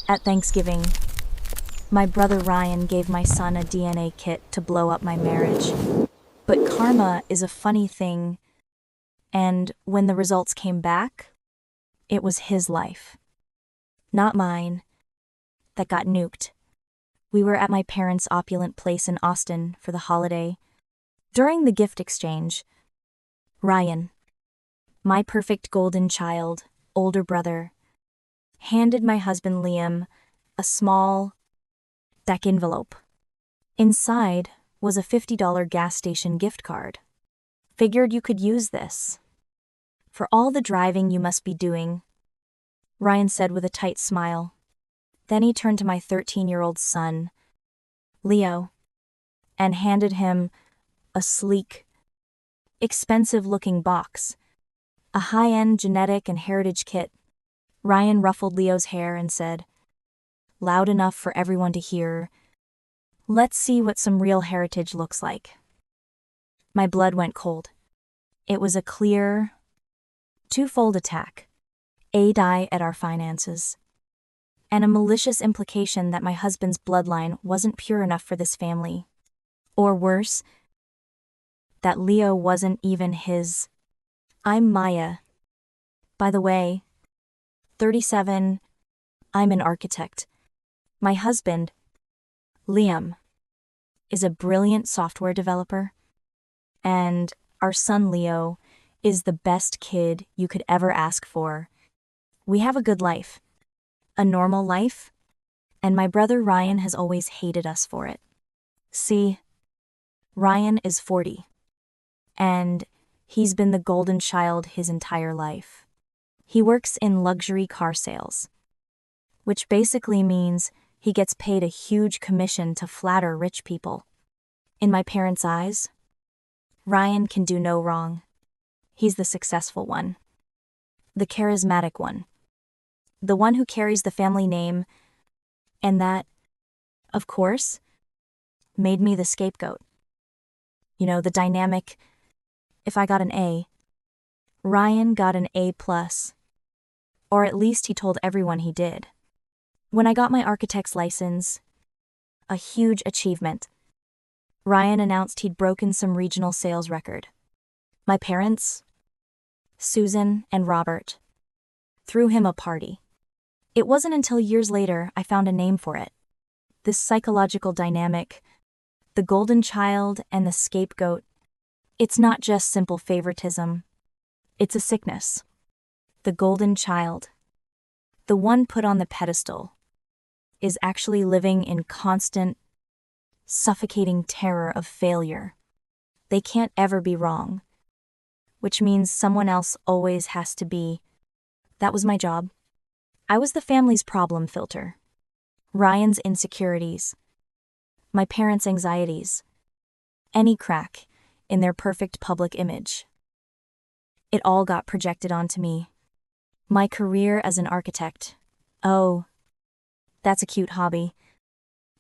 At Thanksgiving, my brother Ryan gave my son a DNA kit to blow up my marriage. But karma is a funny thing, and when the results came back, it was his life, not mine, that got nuked. We were at my parents' opulent place in Austin for the holiday. During the gift exchange, Ryan, my perfect golden child, older brother, handed my husband Liam a small, black envelope. Inside was a $50 gas station gift card. Figured you could use this for all the driving you must be doing, Ryan said with a tight smile. Then he turned to my 13-year-old son, Leo, and handed him a sleek, expensive-looking box, a high-end genetic and heritage kit. Ryan ruffled Leo's hair and said, loud enough for everyone to hear, "Let's see what some real heritage looks like." My blood went cold. It was a clear, twofold attack, a die at our finances, and a malicious implication that my husband's bloodline wasn't pure enough for this family. Or worse, that Leo wasn't even his. I'm Maya. By the way, 37, I'm an architect. My husband, Liam, is a brilliant software developer, and our son Leo is the best kid you could ever ask for. We have a good life, a normal life, and my brother Ryan has always hated us for it. See, Ryan is 40, and he's been the golden child his entire life. He works in luxury car sales, which basically means he gets paid a huge commission to flatter rich people. In my parents' eyes, Ryan can do no wrong. He's the successful one, the charismatic one, the one who carries the family name, and that, of course, made me the scapegoat. You know, the dynamic, if I got an A, Ryan got an A+, or at least he told everyone he did. When I got my architect's license, a huge achievement, Ryan announced he'd broken some regional sales record. My parents, Susan and Robert, threw him a party. It wasn't until years later I found a name for it. This psychological dynamic, the golden child and the scapegoat, it's not just simple favoritism. It's a sickness. The golden child, the one put on the pedestal, is actually living in constant, suffocating terror of failure. They can't ever be wrong, which means someone else always has to be. That was my job. I was the family's problem filter. Ryan's insecurities, my parents' anxieties, any crack in their perfect public image. It all got projected onto me. My career as an architect. Oh, that's a cute hobby.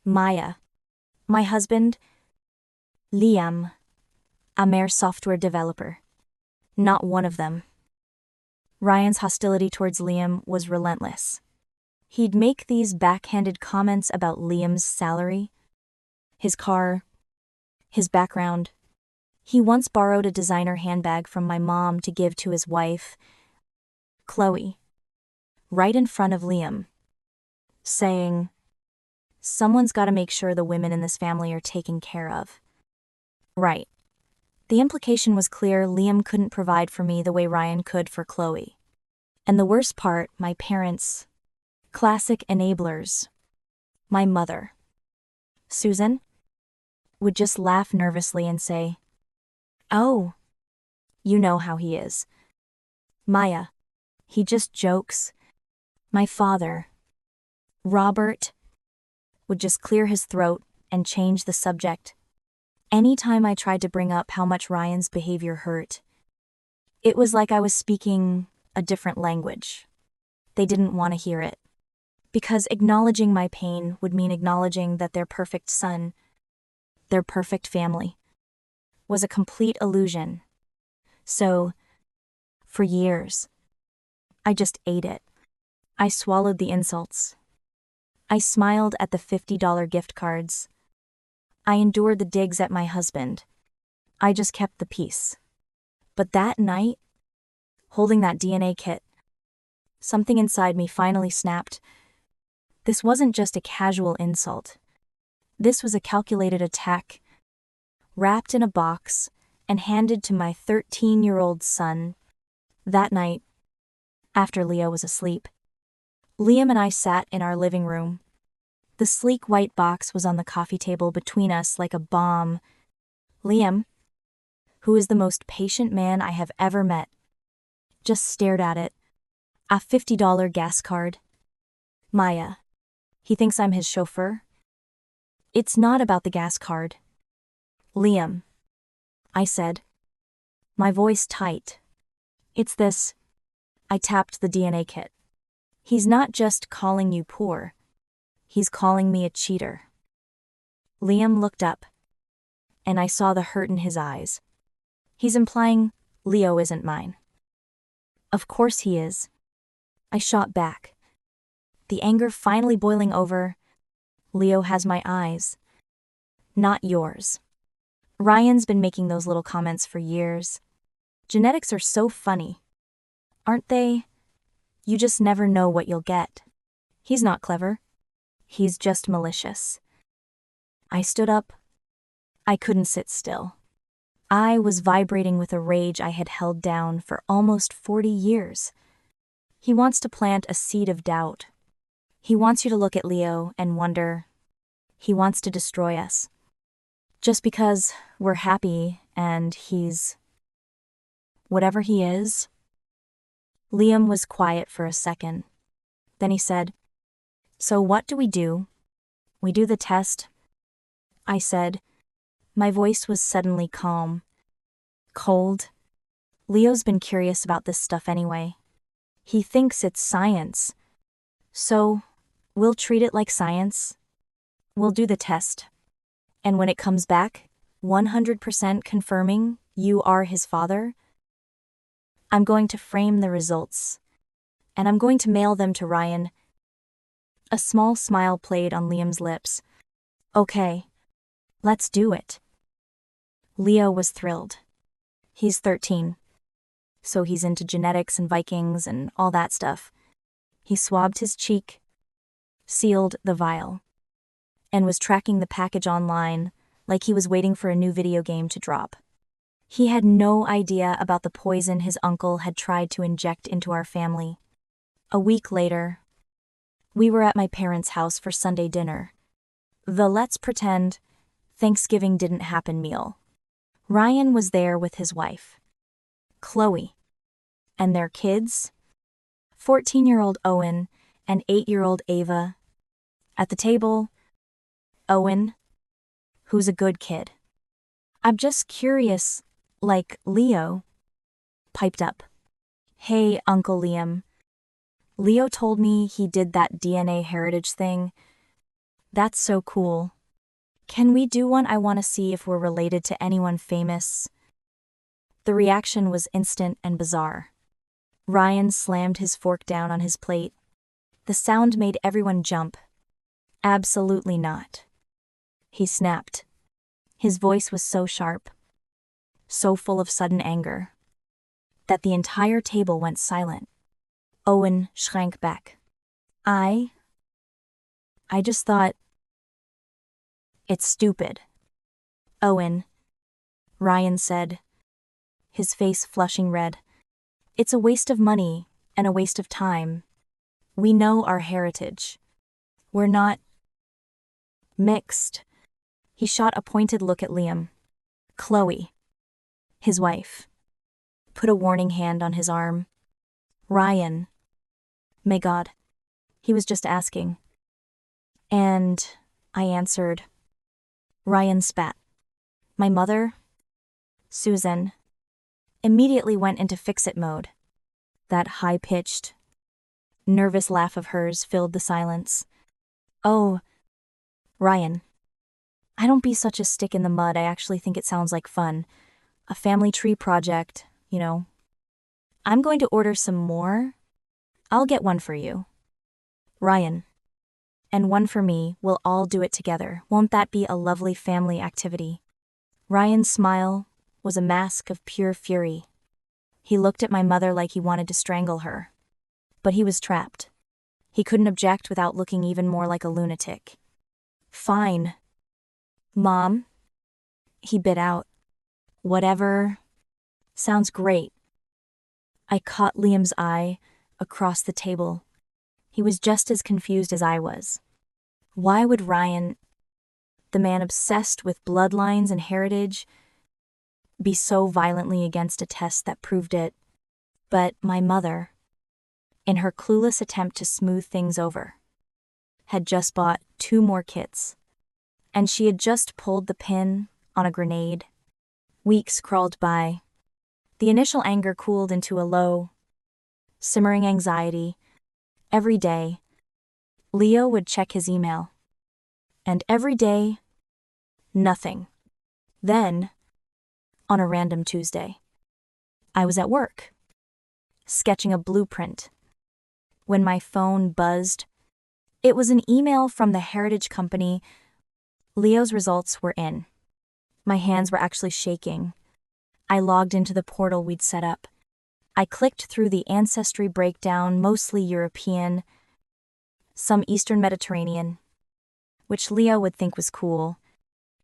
Maya. My husband, Liam, a mere software developer. Not one of them. Ryan's hostility towards Liam was relentless. He'd make these backhanded comments about Liam's salary, his car, his background. He once borrowed a designer handbag from my mom to give to his wife, Chloe, right in front of Liam, saying, "Someone's got to make sure the women in this family are taken care of." Right. The implication was clear. Liam couldn't provide for me the way Ryan could for Chloe. And the worst part, my parents, classic enablers, my mother, Susan, would just laugh nervously and say, "Oh, you know how he is. Maya, he just jokes." My father, Robert, would just clear his throat and change the subject. Anytime I tried to bring up how much Ryan's behavior hurt, it was like I was speaking a different language. They didn't want to hear it, because acknowledging my pain would mean acknowledging that their perfect son, their perfect family, was a complete illusion. So, for years, I just ate it. I swallowed the insults. I smiled at the $50 gift cards. I endured the digs at my husband. I just kept the peace. But that night, holding that DNA kit, something inside me finally snapped. This wasn't just a casual insult. This was a calculated attack, wrapped in a box and handed to my 13-year-old son. That night, after Leo was asleep, Liam and I sat in our living room. The sleek white box was on the coffee table between us like a bomb. Liam, who is the most patient man I have ever met, just stared at it. A $50 gas card. Maya. He thinks I'm his chauffeur. It's not about the gas card. Liam, I said, my voice tight. It's this. I tapped the DNA kit. He's not just calling you poor. He's calling me a cheater. Liam looked up, and I saw the hurt in his eyes. He's implying Leo isn't mine. Of course he is. I shot back, the anger finally boiling over. Leo has my eyes, not yours. Ryan's been making those little comments for years. Genetics are so funny, aren't they? You just never know what you'll get. He's not clever. He's just malicious. I stood up. I couldn't sit still. I was vibrating with a rage I had held down for almost 40 years. He wants to plant a seed of doubt. He wants you to look at Leo and wonder. He wants to destroy us. Just because we're happy and he's whatever he is. Liam was quiet for a second. Then he said, "So what do? We do the test?" I said. My voice was suddenly calm. Cold. Leo's been curious about this stuff anyway. He thinks it's science. So, we'll treat it like science. We'll do the test. And when it comes back, 100% confirming you are his father, I'm going to frame the results. And I'm going to mail them to Ryan. A small smile played on Liam's lips. Okay. Let's do it. Leo was thrilled. He's 13. So he's into genetics and Vikings and all that stuff. He swabbed his cheek, sealed the vial, and was tracking the package online like he was waiting for a new video game to drop. He had no idea about the poison his uncle had tried to inject into our family. A week later, we were at my parents' house for Sunday dinner. The let's pretend Thanksgiving didn't happen meal. Ryan was there with his wife, Chloe, and their kids, 14-year-old Owen and 8-year-old Ava. At the table, Owen, who's a good kid. I'm just curious, like Leo, piped up. Hey, Uncle Liam. Leo told me he did that DNA heritage thing. That's so cool. Can we do one? I want to see if we're related to anyone famous. The reaction was instant and bizarre. Ryan slammed his fork down on his plate. The sound made everyone jump. Absolutely not. He snapped. His voice was so sharp, so full of sudden anger, that the entire table went silent. Owen shrank back. I just thought, it's stupid. Owen, Ryan said, his face flushing red. It's a waste of money and a waste of time. We know our heritage. We're not mixed. He shot a pointed look at Liam. Chloe, his wife, put a warning hand on his arm. Ryan, may God. He was just asking. And I answered. Ryan spat. My mother, Susan, immediately went into fix-it mode. That high-pitched, nervous laugh of hers filled the silence. Oh, Ryan, I don't be such a stick in the mud. I actually think it sounds like fun. A family tree project, you know. I'm going to order some more. I'll get one for you. Ryan. and one for me. We'll all do it together. Won't that be a lovely family activity? Ryan's smile was a mask of pure fury. He looked at my mother like he wanted to strangle her. But he was trapped. He couldn't object without looking even more like a lunatic. Fine. Mom? He bit out. Whatever. Sounds great. I caught Liam's eye across the table. He was just as confused as I was. Why would Ryan, the man obsessed with bloodlines and heritage, be so violently against a test that proved it? But my mother, in her clueless attempt to smooth things over, had just bought 2 more kits, and she had just pulled the pin on a grenade. Weeks crawled by. The initial anger cooled into a low, simmering anxiety. Every day, Leo would check his email. And every day, nothing. Then, on a random Tuesday, I was at work, sketching a blueprint, when my phone buzzed. It was an email from the heritage company. Leo's results were in. My hands were actually shaking. I logged into the portal we'd set up. I clicked through the ancestry breakdown, mostly European, some Eastern Mediterranean, which Leo would think was cool.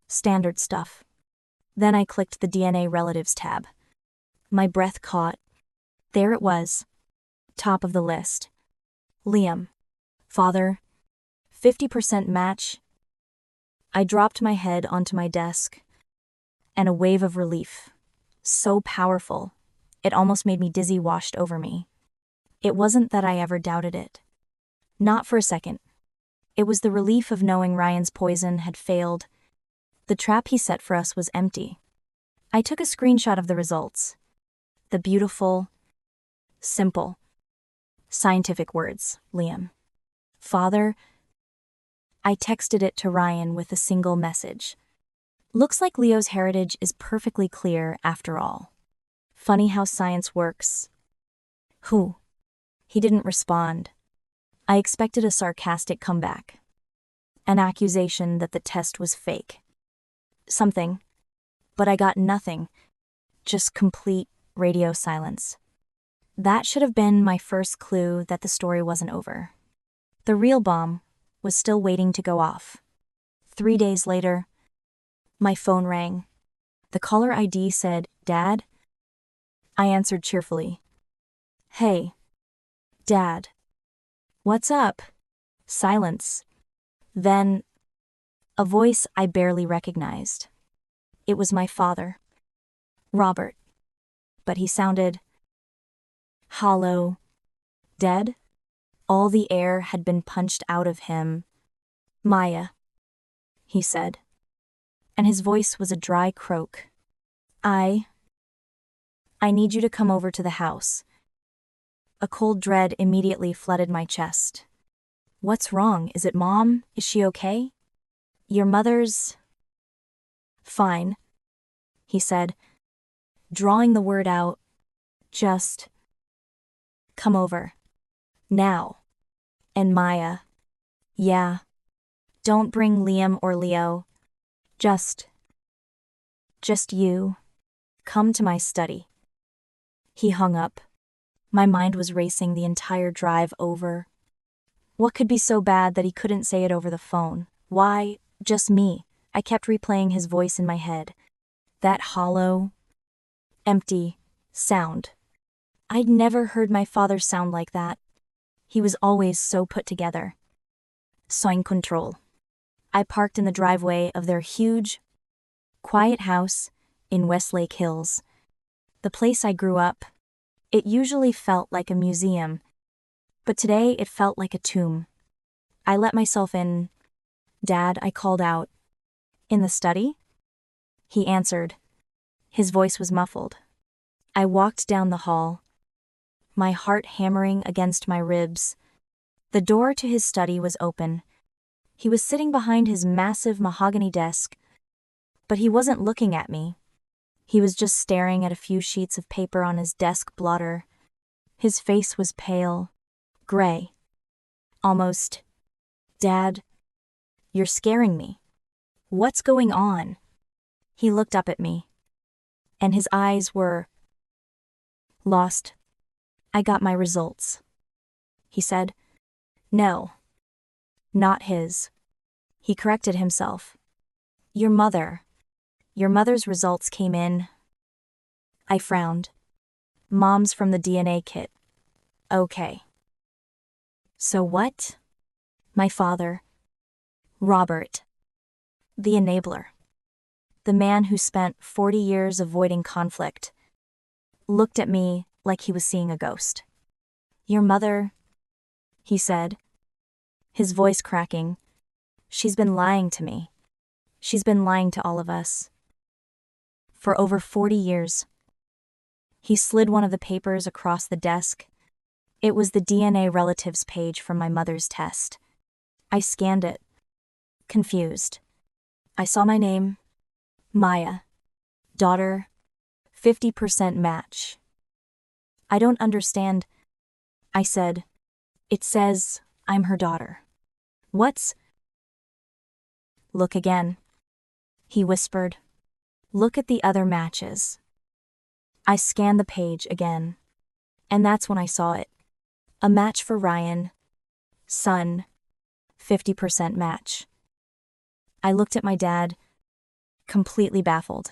Standard stuff. Then I clicked the DNA relatives tab. My breath caught. There it was. Top of the list. Liam. Father. 50% match. I dropped my head onto my desk, and a wave of relief, so powerful, it almost made me dizzy, washed over me. It wasn't that I ever doubted it. Not for a second. It was the relief of knowing Ryan's poison had failed. The trap he set for us was empty. I took a screenshot of the results. The beautiful, simple, scientific words, Liam. Father. I texted it to Ryan with a single message. Looks like Leo's heritage is perfectly clear after all. Funny how science works. Who? He didn't respond. I expected a sarcastic comeback. An accusation that the test was fake. Something. But I got nothing. Just complete radio silence. That should have been my first clue that the story wasn't over. The real bomb was still waiting to go off. 3 days later, my phone rang. The caller ID said, "Dad?" I answered cheerfully. "Hey, Dad. What's up?" Silence. Then, a voice I barely recognized. It was my father, Robert. But he sounded hollow, dead. All the air had been punched out of him. "Maya," he said, and his voice was a dry croak. I need you to come over to the house." A cold dread immediately flooded my chest. What's wrong? Is it Mom? Is she okay? Your mother's fine, he said, drawing the word out. Just come over. Now. And Maya. Yeah. Don't bring Liam or Leo. Just you. Come to my study. He hung up. My mind was racing the entire drive over. What could be so bad that he couldn't say it over the phone? Why, just me. I kept replaying his voice in my head. That hollow, empty sound. I'd never heard my father sound like that. He was always so put together. So in control. I parked in the driveway of their huge, quiet house in Westlake Hills. The place I grew up. It usually felt like a museum, but today it felt like a tomb. I let myself in. "Dad," I called out. "In the study?" He answered. His voice was muffled. I walked down the hall, my heart hammering against my ribs. The door to his study was open. He was sitting behind his massive mahogany desk, but he wasn't looking at me. He was just staring at a few sheets of paper on his desk blotter. His face was pale, gray, almost Dad, you're scaring me. What's going on? He looked up at me, and his eyes were lost. I got my results, he said. No, not his. He corrected himself. Your mother's results came in. I frowned. Mom's from the DNA kit. Okay. So what? My father, Robert, the enabler, the man who spent 40 years avoiding conflict, looked at me like he was seeing a ghost. Your mother, he said, his voice cracking. She's been lying to me. She's been lying to all of us. For over 40 years. He slid one of the papers across the desk. It was the DNA relatives page from my mother's test. I scanned it, confused. I saw my name, Maya, daughter, 50% match. I don't understand, I said. It says I'm her daughter. What's? Look again, he whispered. Look at the other matches. I scanned the page again, and that's when I saw it. A match for Ryan, son, 50% match. I looked at my dad, completely baffled.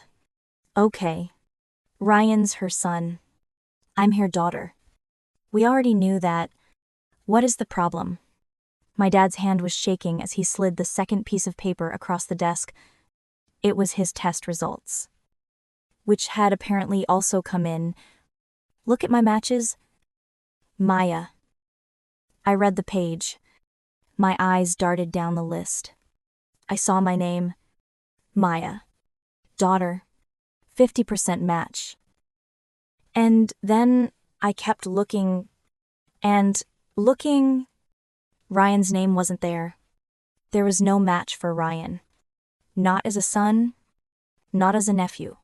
Okay, Ryan's her son. I'm her daughter. We already knew that. What is the problem? My dad's hand was shaking as he slid the second piece of paper across the desk. It was his test results, which had apparently also come in. Look at my matches. Maya. I read the page. My eyes darted down the list. I saw my name, Maya, daughter, 50% match. And then I kept looking and looking. Ryan's name wasn't there. There was no match for Ryan. Not as a son, not as a nephew,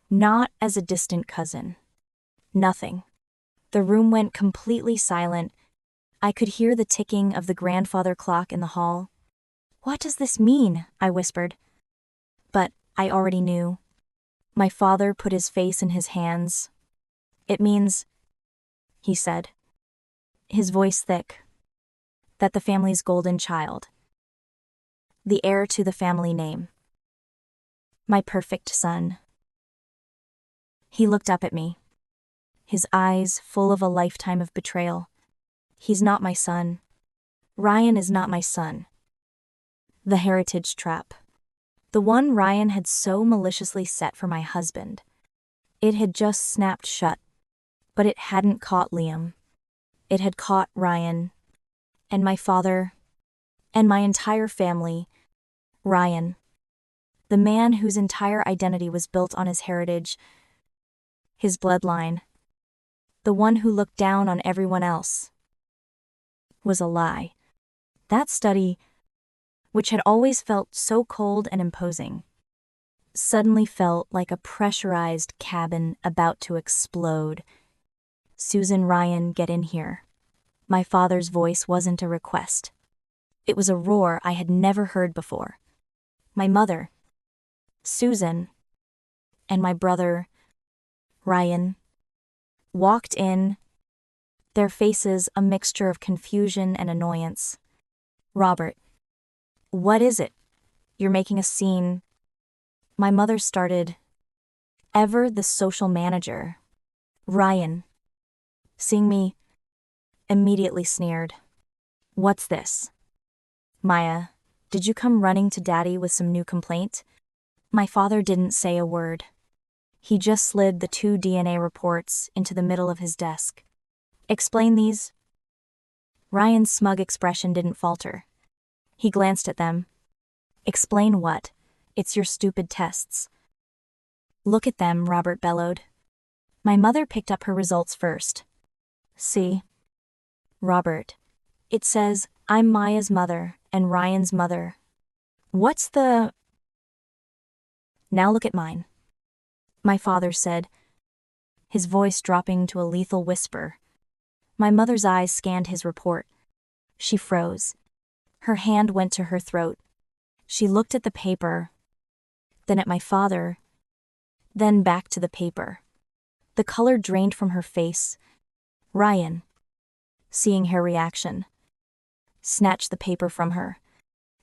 not as a distant cousin. Nothing. The room went completely silent. I could hear the ticking of the grandfather clock in the hall. What does this mean? I whispered. But I already knew. My father put his face in his hands. It means, he said, his voice thick, that the family's golden child, the heir to the family name, my perfect son. He looked up at me, his eyes full of a lifetime of betrayal. He's not my son. Ryan is not my son. The heritage trap. The one Ryan had so maliciously set for my husband. It had just snapped shut, but it hadn't caught Liam. It had caught Ryan, and my father, and my entire family. Ryan, the man whose entire identity was built on his heritage, his bloodline, the one who looked down on everyone else, was a lie. That study, which had always felt so cold and imposing, suddenly felt like a pressurized cabin about to explode. Susan, Ryan, get in here. My father's voice wasn't a request. It was a roar I had never heard before. My mother, Susan, and my brother, Ryan, walked in, their faces a mixture of confusion and annoyance. Robert, what is it? You're making a scene. My mother started. Ever the social manager. Ryan, seeing me, immediately sneered. What's this? Maya, did you come running to Daddy with some new complaint? My father didn't say a word. He just slid the 2 DNA reports into the middle of his desk. Explain these. Ryan's smug expression didn't falter. He glanced at them. Explain what? It's your stupid tests. Look at them, Robert bellowed. My mother picked up her results first. See? Robert. It says, I'm Maya's mother and Ryan's mother. What's the... Now look at mine. My father said, his voice dropping to a lethal whisper. My mother's eyes scanned his report. She froze. Her hand went to her throat. She looked at the paper, then at my father, then back to the paper. The color drained from her face. Ryan, seeing her reaction, snatched the paper from her.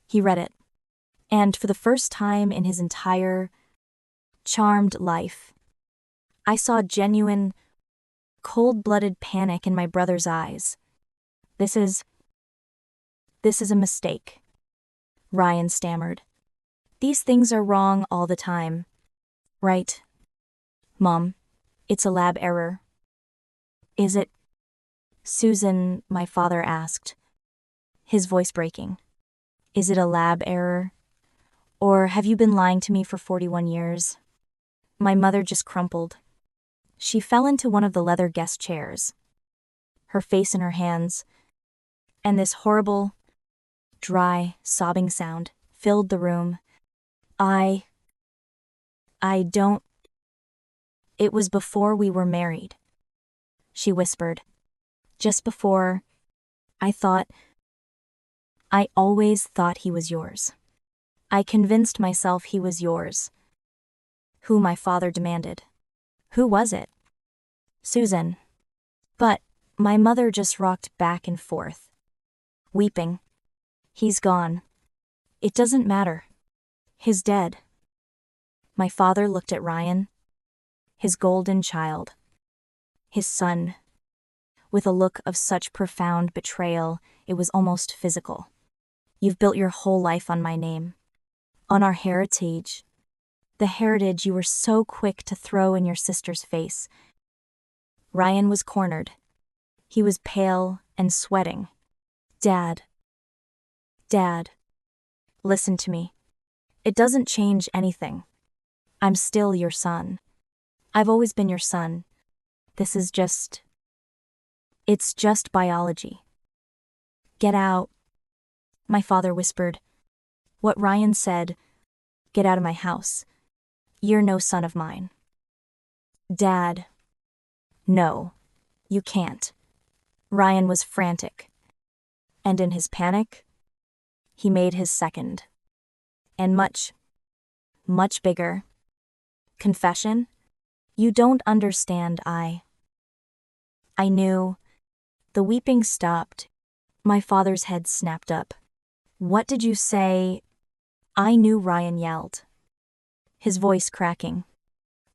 He read it, and for the first time in his entire charmed life, I saw genuine, cold-blooded panic in my brother's eyes. This is a mistake," Ryan stammered. "These things are wrong all the time. Right, Mom? It's a lab error." "Is it, Susan?" my father asked, his voice breaking. "Is it a lab error? Or have you been lying to me for 41 years? My mother just crumpled. She fell into one of the leather guest chairs, her face in her hands, and this horrible, dry, sobbing sound filled the room. I don't. It was before we were married," she whispered. "Just before. I always thought he was yours. I convinced myself he was yours." "Who?" my father demanded. "Who was it?" "Susan." But my mother just rocked back and forth, weeping. "He's gone. It doesn't matter. He's dead." My father looked at Ryan, his golden child, his son, with a look of such profound betrayal it was almost physical. "You've built your whole life on my name, on our heritage, the heritage you were so quick to throw in your sister's face." Ryan was cornered. He was pale and sweating. Dad, listen to me. It doesn't change anything. I'm still your son. I've always been your son. It's just biology." "Get out," my father whispered. What Ryan said, "Get out of my house. You're no son of mine." "Dad." "No, you can't." Ryan was frantic. And in his panic, he made his second, and much bigger, confession. "You don't understand. I knew." The weeping stopped. My father's head snapped up. "What did you say?" "I knew," Ryan yelled, his voice cracking.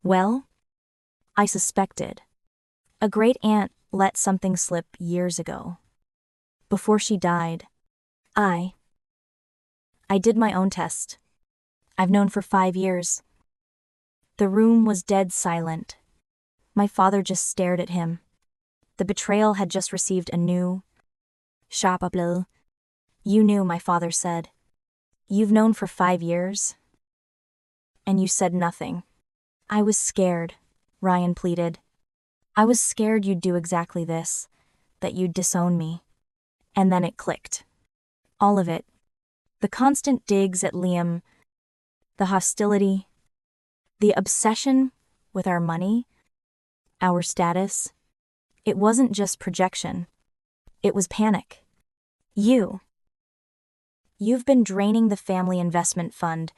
"Well, I suspected. A great aunt let something slip years ago. Before she died, I did my own test. I've known for 5 years." The room was dead silent. My father just stared at him. The betrayal had just received a new, sharp blow. "You knew," my father said. "You've known for 5 years? And you said nothing." "I was scared," Ryan pleaded. "I was scared you'd do exactly this, that you'd disown me." And then it clicked. All of it. The constant digs at Liam, the hostility, the obsession with our money, our status. It wasn't just projection. It was panic. You've been draining the family investment fund,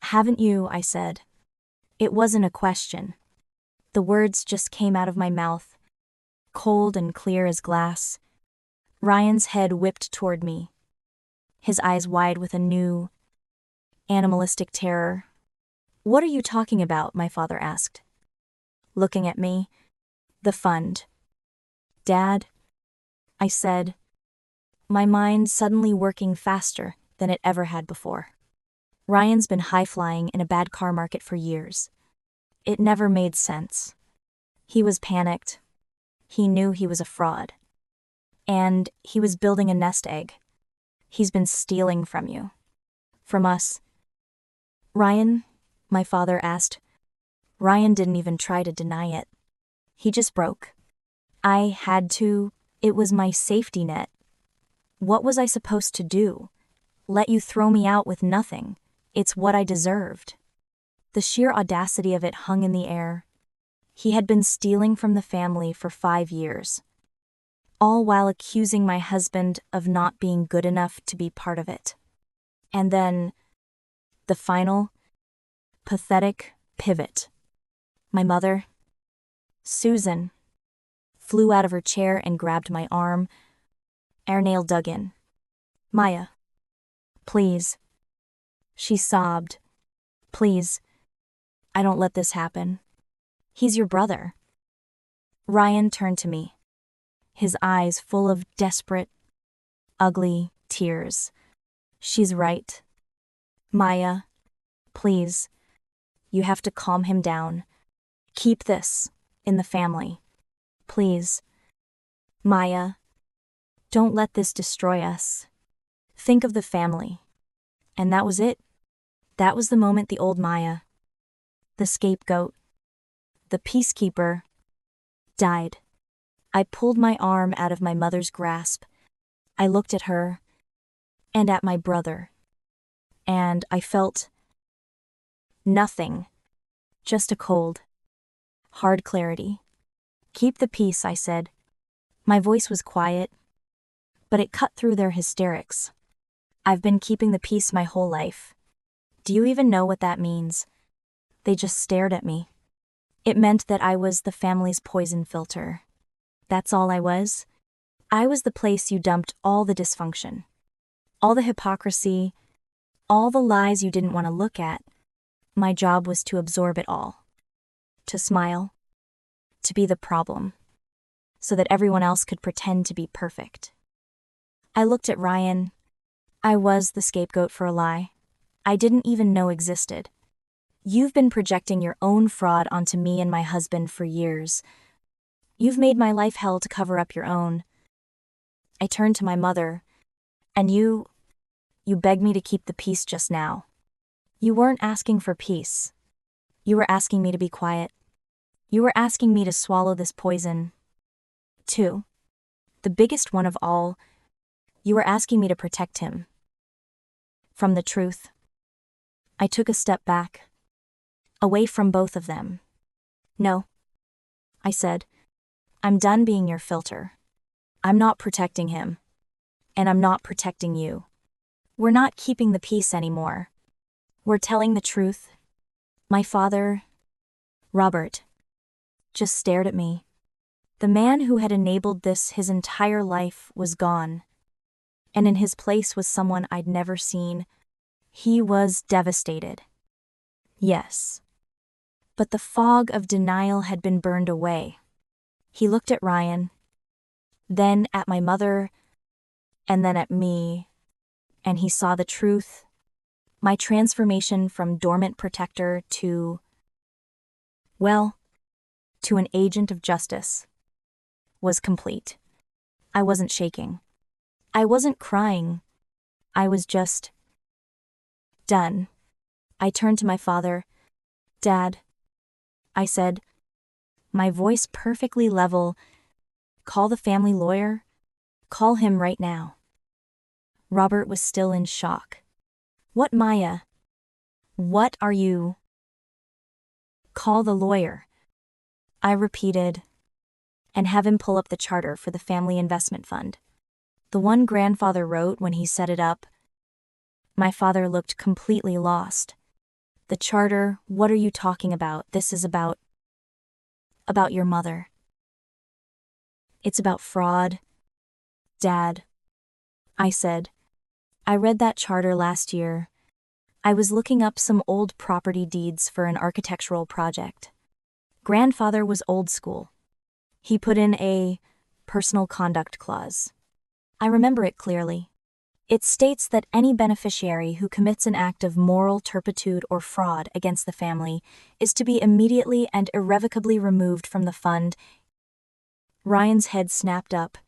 haven't you?" I said. It wasn't a question. The words just came out of my mouth, cold and clear as glass. Ryan's head whipped toward me, his eyes wide with a new, animalistic terror. "What are you talking about?" my father asked, looking at me. "The fund." "Dad," I said, my mind suddenly working faster than it ever had before. Ryan's been high-flying in a bad car market for years. It never made sense. He was panicked. He knew he was a fraud. And he was building a nest egg. He's been stealing from you. From us. "Ryan?" my father asked. Ryan didn't even try to deny it. He just broke. "I had to. It was my safety net. What was I supposed to do? Let you throw me out with nothing? It's what I deserved." The sheer audacity of it hung in the air. He had been stealing from the family for 5 years. all while accusing my husband of not being good enough to be part of it. And then, the final, pathetic pivot. My mother, Susan, flew out of her chair and grabbed my arm. Airnail dug in. "Maya, please." She sobbed. "Please, I don't let this happen. He's your brother." Ryan turned to me, his eyes full of desperate, ugly tears. "She's right. Maya, please, you have to calm him down. Keep this in the family. Please. Maya, don't let this destroy us. Think of the family." And that was it. That was the moment the old Maya, the scapegoat, the peacekeeper, died. I pulled my arm out of my mother's grasp. I looked at her and at my brother, and I felt nothing, just a cold, hard clarity. "Keep the peace," I said. My voice was quiet, but it cut through their hysterics. "I've been keeping the peace my whole life. Do you even know what that means?" They just stared at me. It meant that I was the family's poison filter. That's all I was. I was the place you dumped all the dysfunction, all the hypocrisy, all the lies you didn't want to look at. My job was to absorb it all, to smile, to be the problem, so that everyone else could pretend to be perfect. I looked at Ryan. I was the scapegoat for a lie I didn't even know existed. "You've been projecting your own fraud onto me and my husband for years. You've made my life hell to cover up your own." I turned to my mother. "And you begged me to keep the peace just now. You weren't asking for peace. You were asking me to be quiet. You were asking me to swallow this poison. Too. The biggest one of all, you were asking me to protect him from the truth." I took a step back, away from both of them. "No," I said. "I'm done being your filter. I'm not protecting him. And I'm not protecting you. We're not keeping the peace anymore. We're telling the truth." My father, Robert, just stared at me. The man who had enabled this his entire life was gone. And in his place was someone I'd never seen. He was devastated. Yes. But the fog of denial had been burned away. He looked at Ryan, then at my mother, and then at me, and he saw the truth. My transformation from dormant protector to an agent of justice was complete. I wasn't shaking. I wasn't crying. I was just done. I turned to my father. "Dad," I said, my voice perfectly level, "call the family lawyer. Call him right now." Robert was still in shock. "What, Maya? What are you?" "Call the lawyer," I repeated, "and have him pull up the charter for the family investment fund. The one grandfather wrote when he set it up." My father looked completely lost. "The charter? What are you talking about? This is about your mother." "It's about fraud, Dad," I said. "I read that charter last year. I was looking up some old property deeds for an architectural project. Grandfather was old school. He put in a personal conduct clause. I remember it clearly. It states that any beneficiary who commits an act of moral turpitude or fraud against the family is to be immediately and irrevocably removed from the fund." Ryan's head snapped up.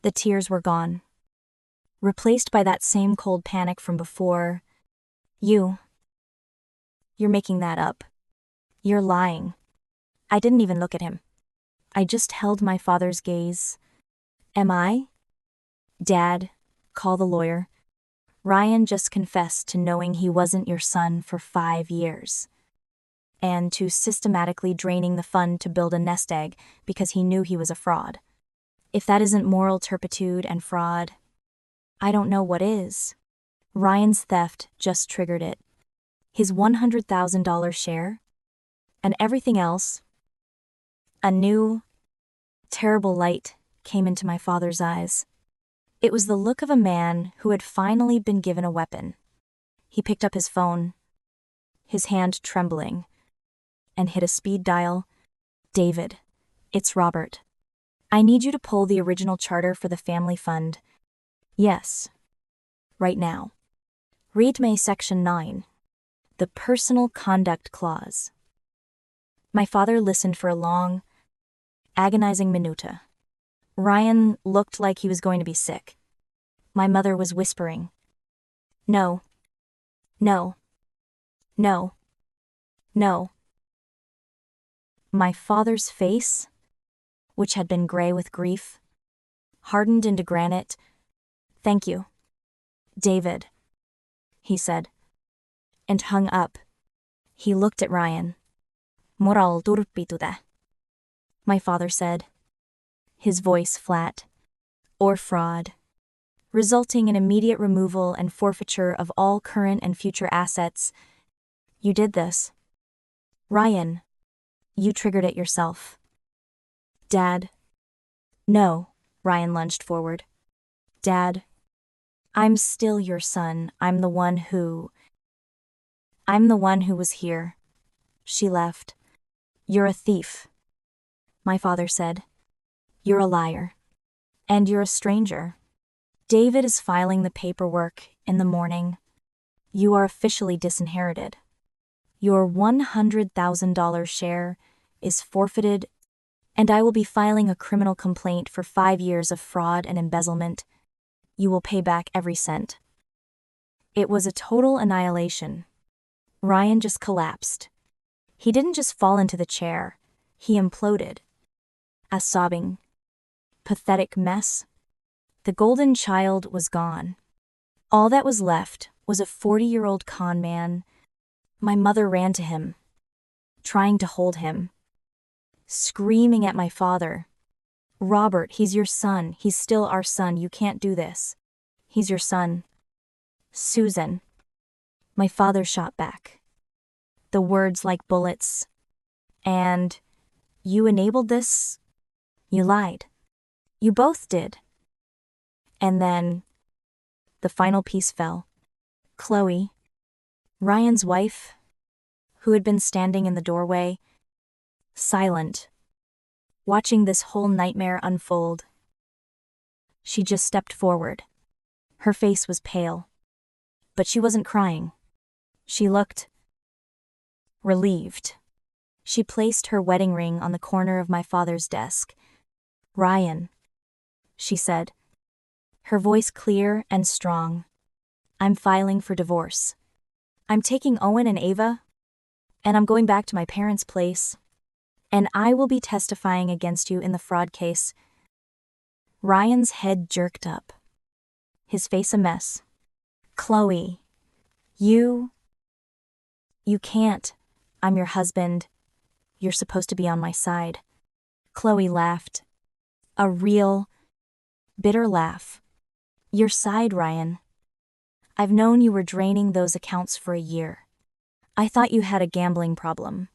The tears were gone, replaced by that same cold panic from before. You're making that up. You're lying." I didn't even look at him. I just held my father's gaze. "Am I? Dad, call the lawyer. Ryan just confessed to knowing he wasn't your son for 5 years. And to systematically draining the fund to build a nest egg because he knew he was a fraud. If that isn't moral turpitude and fraud, I don't know what is. Ryan's theft just triggered it. His $100,000 share? And everything else? A new, terrible light came into my father's eyes. It was the look of a man who had finally been given a weapon. He picked up his phone, his hand trembling, and hit a speed dial. David, it's Robert. I need you to pull the original charter for the family fund. Yes. Right now. Read me Section 9. The Personal Conduct Clause. My father listened for a long, agonizing minuta. Ryan looked like he was going to be sick. My mother was whispering. No. No. No. No. My father's face, which had been gray with grief, hardened into granite. Thank you, David, he said, and hung up. He looked at Ryan. Moral turpitude, my father said, his voice flat. Or fraud, resulting in immediate removal and forfeiture of all current and future assets. You did this. Ryan, you triggered it yourself. Dad. No, Ryan lunged forward. Dad, I'm still your son. I'm the one who was here. She left. You're a thief, my father said. You're a liar. And you're a stranger. David is filing the paperwork in the morning. You are officially disinherited. Your $100,000 share is forfeited, and I will be filing a criminal complaint for 5 years of fraud and embezzlement. You will pay back every cent. It was a total annihilation. Ryan just collapsed. He didn't just fall into the chair. He imploded. A sobbing, pathetic mess. The golden child was gone. All that was left was a 40-year-old con man. My mother ran to him, trying to hold him, screaming at my father. Robert, he's your son. He's still our son. You can't do this. He's your son. Susan. My father shot back. The words like bullets. And you enabled this? You lied. You both did. And then the final piece fell. Chloe, Ryan's wife, who had been standing in the doorway, silent, watching this whole nightmare unfold. She just stepped forward. Her face was pale, but she wasn't crying. She looked relieved. She placed her wedding ring on the corner of my father's desk. Ryan, she said, her voice clear and strong. I'm filing for divorce. I'm taking Owen and Ava, and I'm going back to my parents' place, and I will be testifying against you in the fraud case. Ryan's head jerked up, his face a mess. Chloe, you can't. I'm your husband. You're supposed to be on my side. Chloe laughed. A real, bitter laugh. Your side, Ryan. I've known you were draining those accounts for a year. I thought you had a gambling problem.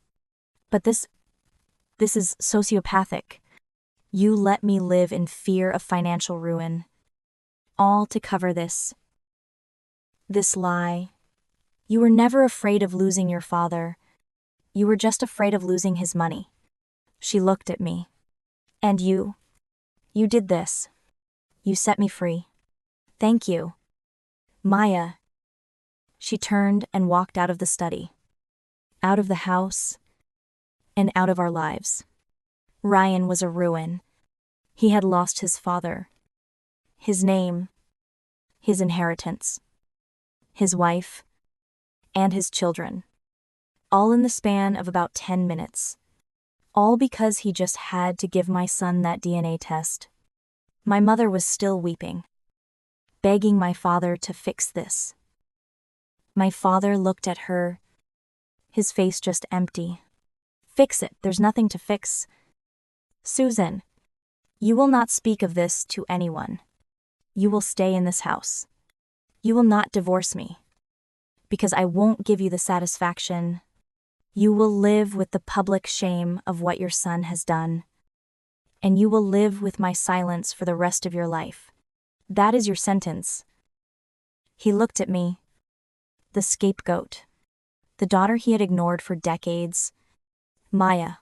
But this is sociopathic. You let me live in fear of financial ruin. All to cover this lie. You were never afraid of losing your father. You were just afraid of losing his money. She looked at me. And you did this. You set me free. Thank you. Maya. She turned and walked out of the study, out of the house, and out of our lives. Ryan was a ruin. He had lost his father, his name, his inheritance, his wife, and his children, all in the span of about 10 minutes. All because he just had to give my son that DNA test. My mother was still weeping, begging my father to fix this. My father looked at her, his face just empty. Fix it, there's nothing to fix. Susan, You will not speak of this to anyone. You will stay in this house. You will not divorce me, because I won't give you the satisfaction. You will live with the public shame of what your son has done, and you will live with my silence for the rest of your life. That is your sentence." He looked at me, the scapegoat, the daughter he had ignored for decades. "Maya,"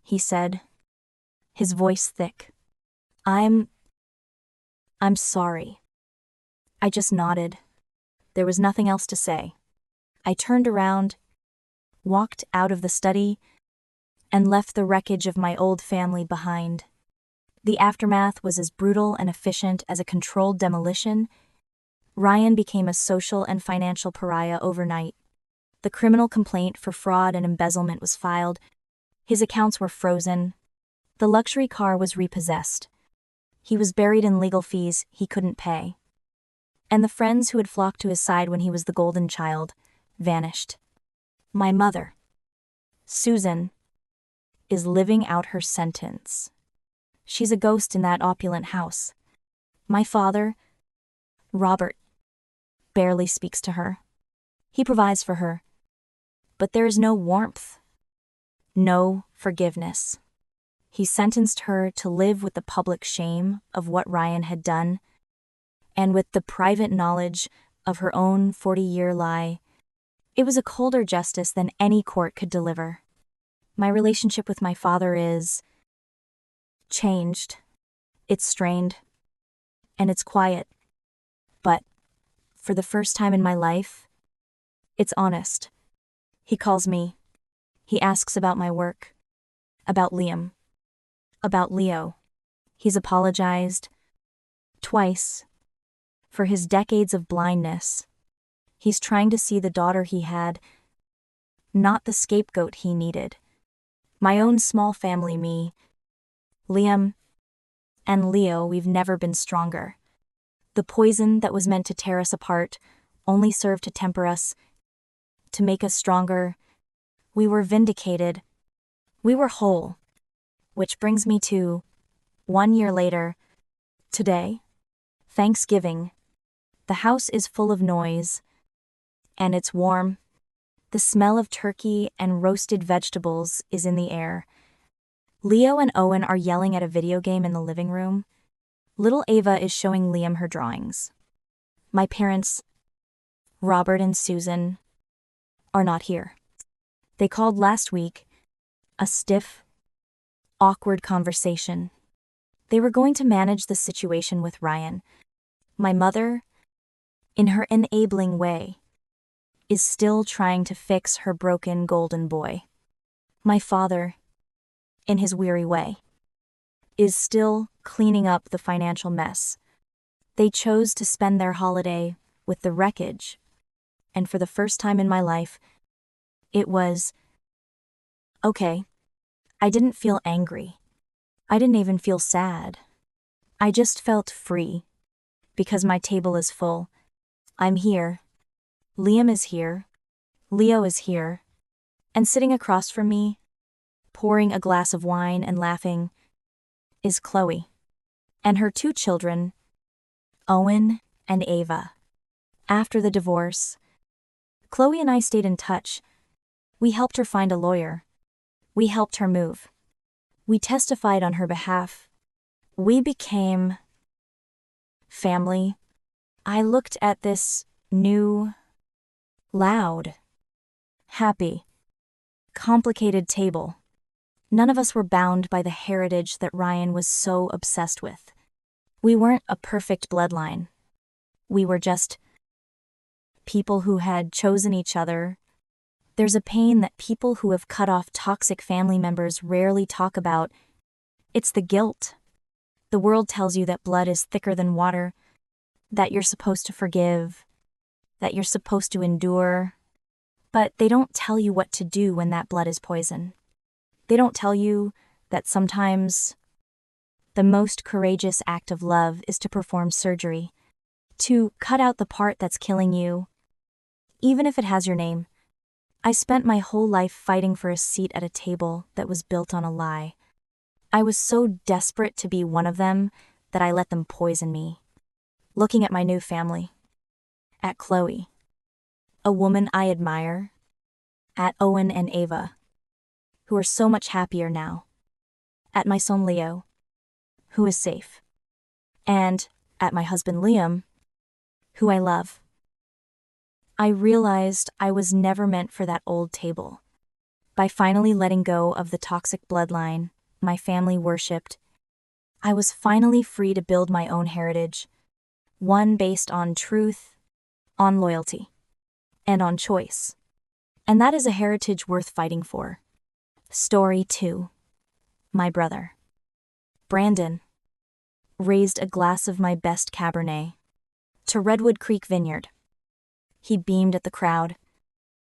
he said, his voice thick. I'm sorry." I just nodded. There was nothing else to say. I turned around, walked out of the study, and left the wreckage of my old family behind. The aftermath was as brutal and efficient as a controlled demolition. Ryan became a social and financial pariah overnight. The criminal complaint for fraud and embezzlement was filed. His accounts were frozen. The luxury car was repossessed. He was buried in legal fees he couldn't pay. And the friends who had flocked to his side when he was the golden child vanished. My mother, Susan, is living out her sentence. She's a ghost in that opulent house. My father, Robert, barely speaks to her. He provides for her. But there is no warmth, no forgiveness. He sentenced her to live with the public shame of what Ryan had done, and with the private knowledge of her own 40-year lie. It was a colder justice than any court could deliver. My relationship with my father is changed. It's strained, and it's quiet. But, for the first time in my life, it's honest. He calls me. He asks about my work, about Liam, about Leo. He's apologized twice for his decades of blindness. He's trying to see the daughter he had, not the scapegoat he needed. My own small family, me, Liam, and Leo, we've never been stronger. The poison that was meant to tear us apart only served to temper us, to make us stronger. We were vindicated. We were whole. Which brings me to 1 year later, today, Thanksgiving. The house is full of noise, and it's warm. The smell of turkey and roasted vegetables is in the air. Leo and Owen are yelling at a video game in the living room. Little Ava is showing Liam her drawings. My parents, Robert and Susan, are not here. They called last week. A stiff, awkward conversation. They were going to manage the situation with Ryan. My mother, in her enabling way, is still trying to fix her broken golden boy. My father, in his weary way, is still cleaning up the financial mess. They chose to spend their holiday with the wreckage, and for the first time in my life, it was okay. I didn't feel angry. I didn't even feel sad. I just felt free, because my table is full. I'm here. Liam is here. Leo is here. And sitting across from me, pouring a glass of wine and laughing, is Chloe. And her 2 children, Owen and Ava. After the divorce, Chloe and I stayed in touch. We helped her find a lawyer. We helped her move. We testified on her behalf. We became family. I looked at this new, loud, happy, complicated table. None of us were bound by the heritage that Ryan was so obsessed with. We weren't a perfect bloodline. We were just people who had chosen each other. There's a pain that people who have cut off toxic family members rarely talk about. It's the guilt. The world tells you that blood is thicker than water, that you're supposed to forgive, that you're supposed to endure. But they don't tell you what to do when that blood is poison. They don't tell you that sometimes the most courageous act of love is to perform surgery, to cut out the part that's killing you, even if it has your name. I spent my whole life fighting for a seat at a table that was built on a lie. I was so desperate to be one of them that I let them poison me. Looking at my new family. At Chloe, a woman I admire. At Owen and Ava, who are so much happier now. At my son Leo, who is safe. And at my husband Liam, who I love. I realized I was never meant for that old table. By finally letting go of the toxic bloodline my family worshipped, I was finally free to build my own heritage, one based on truth, on loyalty, and on choice. And that is a heritage worth fighting for. Story 2. My brother, Brandon, raised a glass of my best Cabernet to Redwood Creek Vineyard. He beamed at the crowd.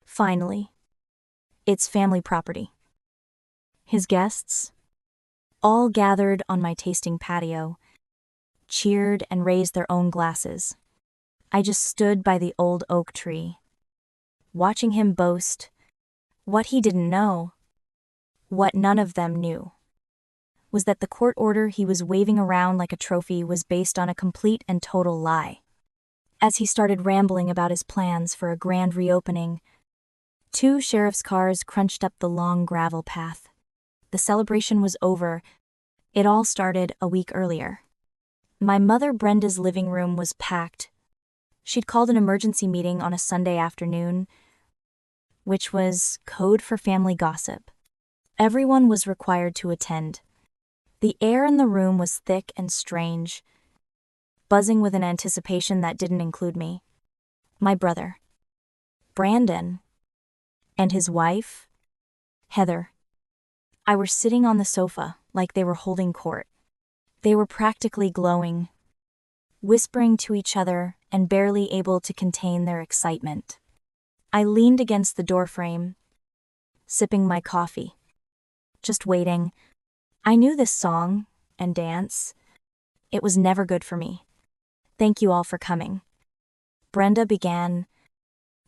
Finally, it's family property. His guests, all gathered on my tasting patio, cheered and raised their own glasses. I just stood by the old oak tree, watching him boast. What he didn't know, what none of them knew, was that the court order he was waving around like a trophy was based on a complete and total lie. As he started rambling about his plans for a grand reopening, 2 sheriff's cars crunched up the long gravel path. The celebration was over. It all started a week earlier. My mother Brenda's living room was packed. She'd called an emergency meeting on a Sunday afternoon, which was code for family gossip. Everyone was required to attend. The air in the room was thick and strange, buzzing with an anticipation that didn't include me. My brother, Brandon, and his wife, Heather. I were sitting on the sofa like they were holding court. They were practically glowing, whispering to each other and barely able to contain their excitement. I leaned against the doorframe, sipping my coffee, just waiting. I knew this song and dance. It was never good for me. Thank you all for coming. Brenda began,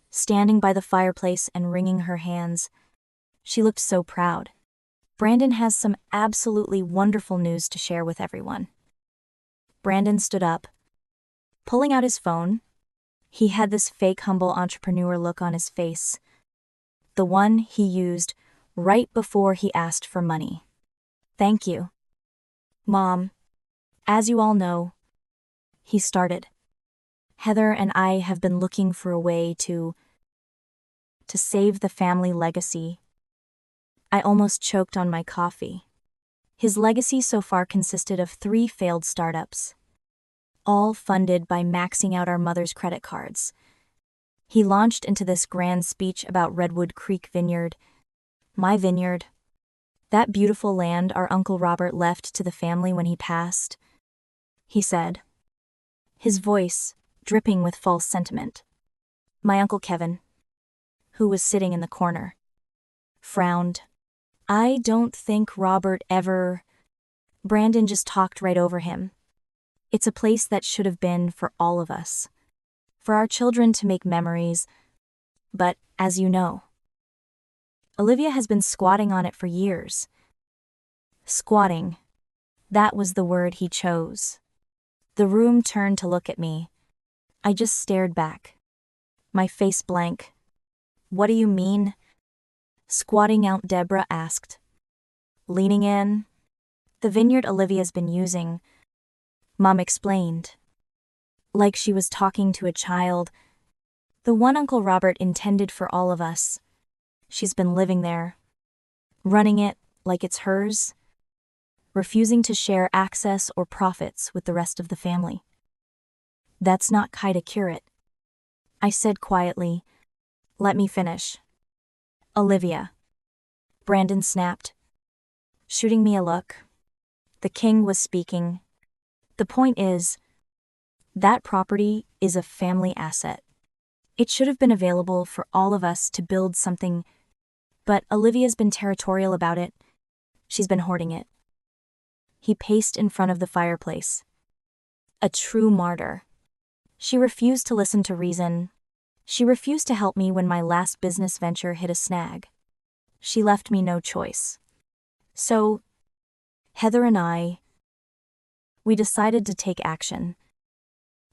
standing by the fireplace and wringing her hands. She looked so proud. Brandon has some absolutely wonderful news to share with everyone. Brandon stood up, pulling out his phone. He had this fake humble entrepreneur look on his face, the one he used right before he asked for money. Thank you, Mom. As you all know, he started. Heather and I have been looking for a way to save the family legacy. I almost choked on my coffee. His legacy so far consisted of 3 failed startups, all funded by maxing out our mother's credit cards. He launched into this grand speech about Redwood Creek Vineyard, my vineyard, that beautiful land our Uncle Robert left to the family when he passed. He said, his voice dripping with false sentiment. My Uncle Kevin, who was sitting in the corner, frowned. I don't think Robert ever... Brandon just talked right over him. It's a place that should have been for all of us, for our children to make memories. But, as you know, Olivia has been squatting on it for years. Squatting. That was the word he chose. The room turned to look at me. I just stared back, my face blank. What do you mean? Squatting out, Deborah asked. Leaning in. The vineyard Olivia's been using, Mom explained. Like she was talking to a child. The one Uncle Robert intended for all of us. She's been living there, running it like it's hers, refusing to share access or profits with the rest of the family. That's not kinda curate, I said quietly. Let me finish. Olivia. Brandon snapped, shooting me a look. The king was speaking. The point is, that property is a family asset. It should have been available for all of us to build something, but Olivia's been territorial about it. She's been hoarding it. He paced in front of the fireplace. A true martyr. She refused to listen to reason. She refused to help me when my last business venture hit a snag. She left me no choice. So, Heather and we decided to take action.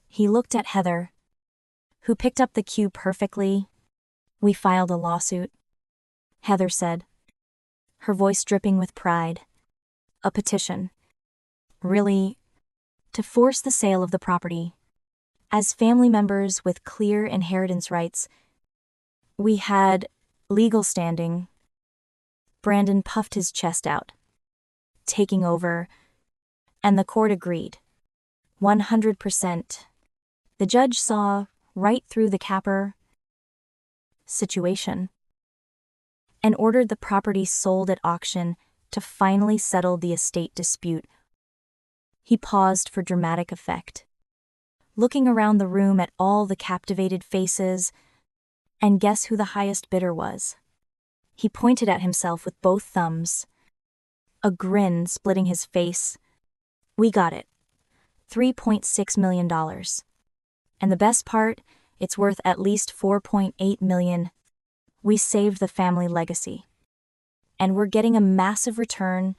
He looked at Heather, who picked up the cue perfectly. We filed a lawsuit, Heather said, her voice dripping with pride. A petition. Really? To force the sale of the property. As family members with clear inheritance rights, we had legal standing. Brandon puffed his chest out, taking over, and the court agreed. 100%. The judge saw right through the capper situation and ordered the property sold at auction to finally settle the estate dispute. He paused for dramatic effect, looking around the room at all the captivated faces, and guess who the highest bidder was? He pointed at himself with both thumbs, a grin splitting his face. We got it. $3.6 million. And the best part, it's worth at least $4.8 million. We saved the family legacy. And we're getting a massive return.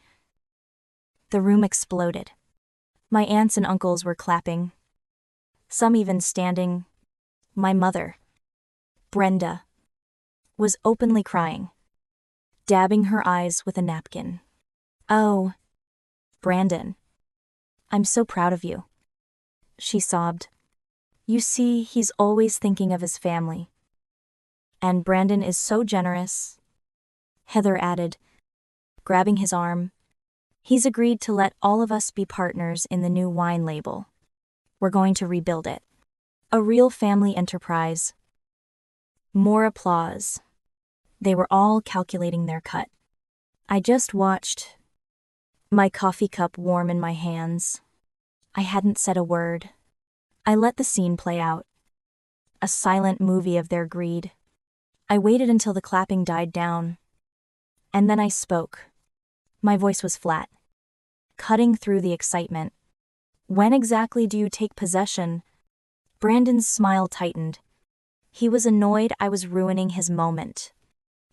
The room exploded. My aunts and uncles were clapping, some even standing. My mother, Brenda, was openly crying, dabbing her eyes with a napkin. Oh, Brandon, I'm so proud of you, she sobbed. You see, he's always thinking of his family. And Brandon is so generous, Heather added, grabbing his arm. He's agreed to let all of us be partners in the new wine label. We're going to rebuild it. A real family enterprise. More applause. They were all calculating their cut. I just watched, my coffee cup warm in my hands. I hadn't said a word. I let the scene play out. A silent movie of their greed. I waited until the clapping died down. And then I spoke. My voice was flat, cutting through the excitement. When exactly do you take possession? Brandon's smile tightened. He was annoyed I was ruining his moment.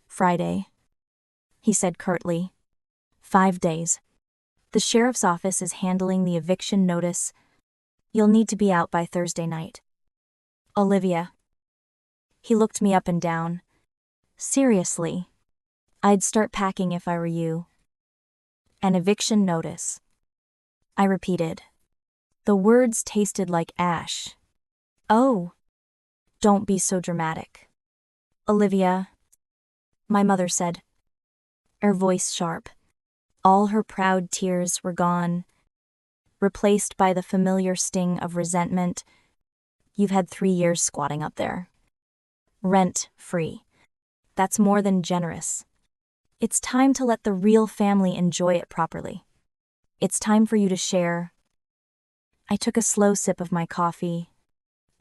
Friday, he said curtly. 5 days. The sheriff's office is handling the eviction notice. You'll need to be out by Thursday night. Olivia. He looked me up and down. Seriously. I'd start packing if I were you. An eviction notice. I repeated. The words tasted like ash. Oh. Don't be so dramatic. Olivia, my mother said, her voice sharp. All her proud tears were gone, replaced by the familiar sting of resentment. You've had 3 years squatting up there. Rent-free. That's more than generous. It's time to let the real family enjoy it properly. It's time for you to share. I took a slow sip of my coffee.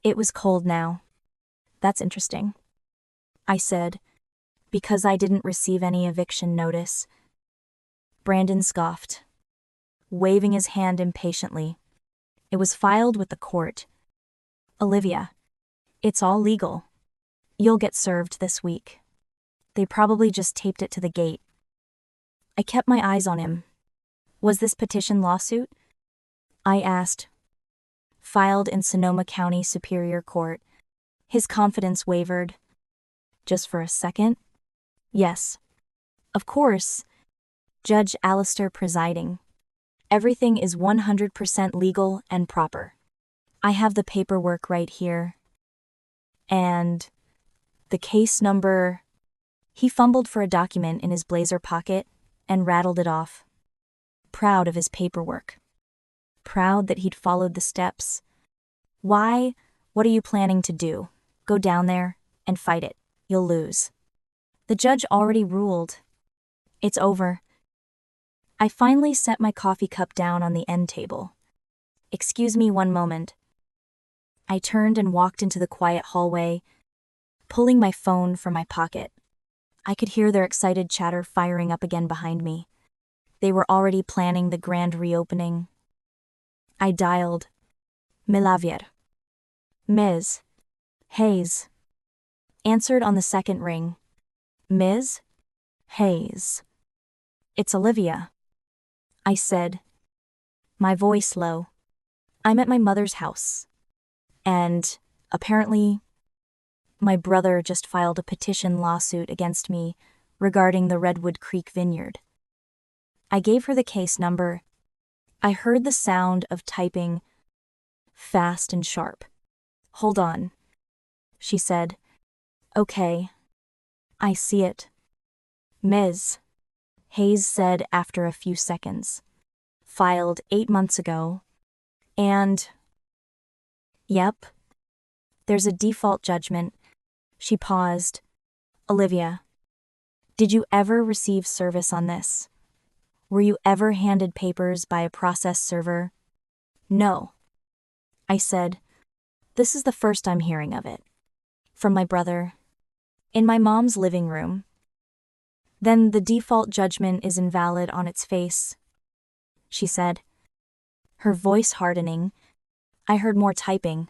It was cold now. That's interesting, I said, because I didn't receive any eviction notice. Brandon scoffed, waving his hand impatiently. It was filed with the court. Olivia, it's all legal. You'll get served this week. They probably just taped it to the gate. I kept my eyes on him. Was this petition lawsuit? I asked. Filed in Sonoma County Superior Court. His confidence wavered. Just for a second? Yes. Of course. Judge Alistair presiding. Everything is 100% legal and proper. I have the paperwork right here. And the case number. He fumbled for a document in his blazer pocket and rattled it off. Proud of his paperwork. Proud that he'd followed the steps. Why? What are you planning to do? Go down there and fight it. You'll lose. The judge already ruled. It's over. I finally set my coffee cup down on the end table. Excuse me one moment. I turned and walked into the quiet hallway, pulling my phone from my pocket. I could hear their excited chatter firing up again behind me. They were already planning the grand reopening. I dialed. Milavier. Ms. Hayes. Answered on the second ring. Ms. Hayes. It's Olivia. I said, my voice low. I'm at my mother's house. And, apparently, my brother just filed a petition lawsuit against me regarding the Redwood Creek Vineyard. I gave her the case number. I heard the sound of typing, fast and sharp. Hold on, she said. Okay. I see it. Ms. Hayes said after a few seconds. Filed 8 months ago. And... Yep. There's a default judgment. She paused. Olivia, did you ever receive service on this? Were you ever handed papers by a process server? No. I said, this is the first I'm hearing of it. From my brother. In my mom's living room. Then the default judgment is invalid on its face, she said. Her voice hardening. I heard more typing.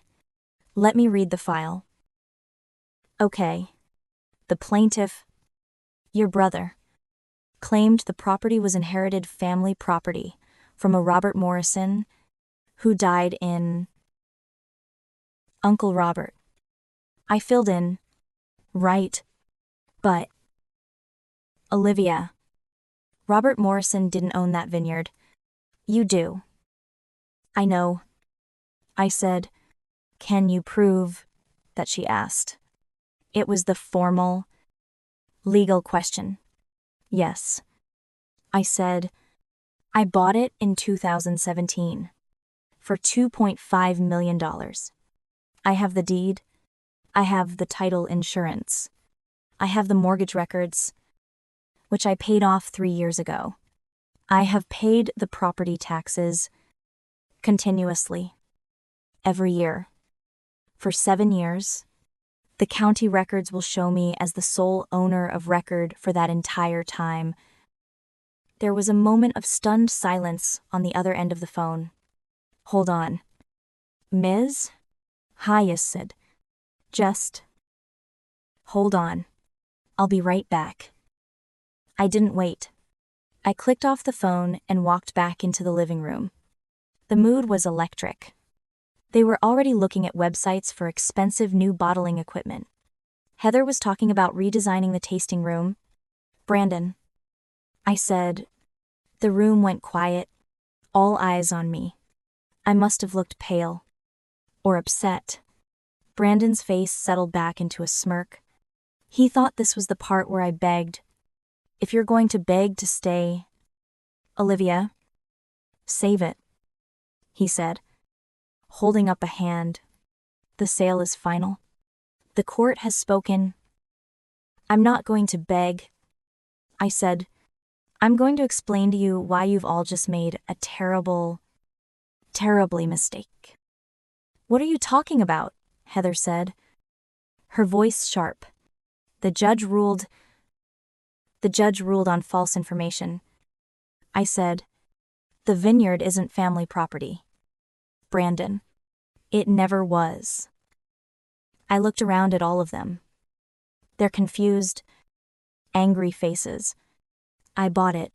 Let me read the file. Okay. The plaintiff, your brother, claimed the property was inherited family property from a Robert Morrison, who died in... Uncle Robert. I filled in, right, but... Olivia. Robert Morrison didn't own that vineyard. You do. I know. I said, can you prove that she asked? It was the formal, legal question. Yes. I said, I bought it in 2017 for $2.5 million. I have the deed. I have the title insurance. I have the mortgage records, which I paid off 3 years ago. I have paid the property taxes continuously, every year, for 7 years. The county records will show me as the sole owner of record for that entire time. There was a moment of stunned silence on the other end of the phone. Hold on. Ms. Hayes said. Just hold on. I'll be right back. I didn't wait. I clicked off the phone and walked back into the living room. The mood was electric. They were already looking at websites for expensive new bottling equipment. Heather was talking about redesigning the tasting room. Brandon. I said. The room went quiet, all eyes on me. I must have looked pale. Or upset. Brandon's face settled back into a smirk. He thought this was the part where I begged. If you're going to beg to stay, Olivia, save it, he said, holding up a hand. The sale is final. The court has spoken. I'm not going to beg, I said. I'm going to explain to you why you've all just made a terribly mistake. What are you talking about? Heather said. Her voice sharp. The judge ruled on false information. I said, the vineyard isn't family property. Brandon. It never was. I looked around at all of them. Their confused, angry faces. I bought it.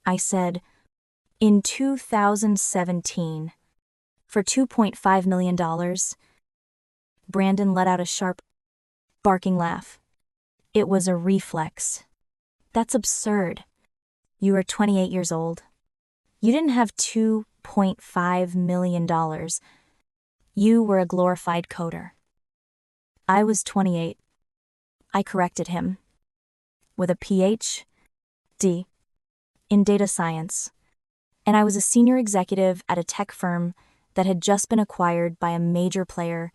I said, in 2017, for $2.5 million. Brandon let out a sharp, barking laugh. It was a reflex. That's absurd. You were 28 years old. You didn't have $2.5 million. You were a glorified coder. I was 28. I corrected him. With a Ph.D. in data science. And I was a senior executive at a tech firm that had just been acquired by a major player.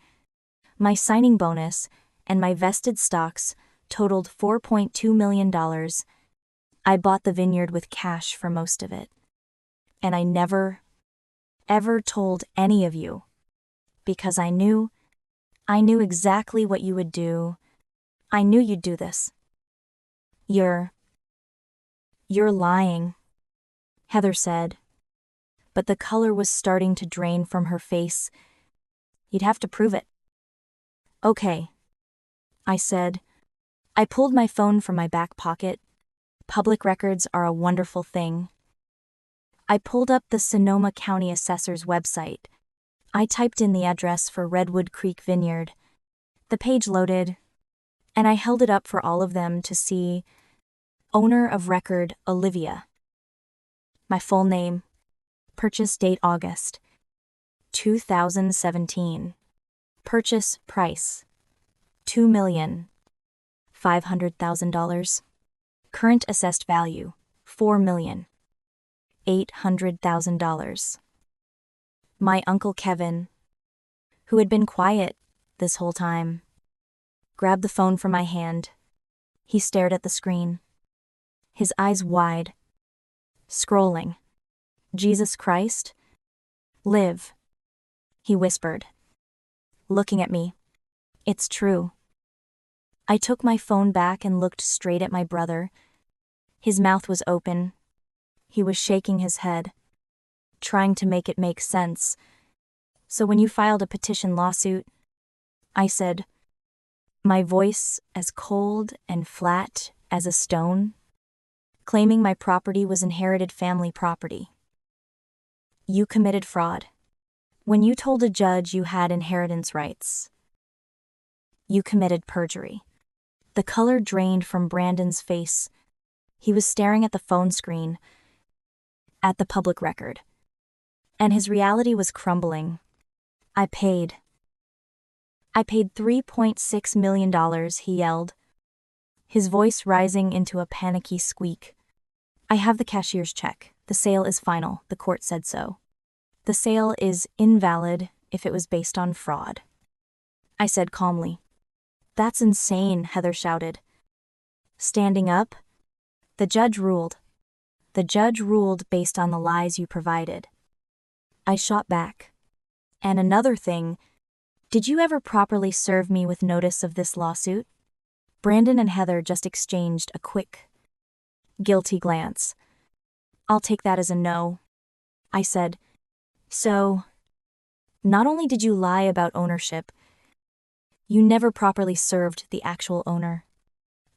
My signing bonus and my vested stocks totaled $4.2 million. I bought the vineyard with cash for most of it. And I never, ever told any of you. Because I knew exactly what you would do. I knew you'd do this. You're lying, Heather said. But the color was starting to drain from her face. You'd have to prove it. Okay, I said. I pulled my phone from my back pocket. Public records are a wonderful thing. I pulled up the Sonoma County Assessor's website. I typed in the address for Redwood Creek Vineyard. The page loaded, and I held it up for all of them to see. Owner of record, Olivia. My full name. Purchase date August 2017. Purchase price $2,500,000. Current assessed value $4,800,000. My Uncle Kevin, who had been quiet this whole time, grabbed the phone from my hand. He stared at the screen, his eyes wide, scrolling. Jesus Christ? Live, he whispered, looking at me. It's true. I took my phone back and looked straight at my brother. His mouth was open. He was shaking his head, trying to make it make sense. So when you filed a petition lawsuit, I said, my voice as cold and flat as a stone, claiming my property was inherited family property. You committed fraud. When you told a judge you had inheritance rights, you committed perjury. The color drained from Brandon's face. He was staring at the phone screen, at the public record. And his reality was crumbling. I paid $3.6 million, he yelled, his voice rising into a panicky squeak. I have the cashier's check. The sale is final. The court said so. The sale is invalid if it was based on fraud. I said calmly. That's insane, Heather shouted. Standing up, the judge ruled. The judge ruled based on the lies you provided. I shot back. And another thing, did you ever properly serve me with notice of this lawsuit? Brandon and Heather just exchanged a quick, guilty glance. I'll take that as a no, I said. So, not only did you lie about ownership, you never properly served the actual owner.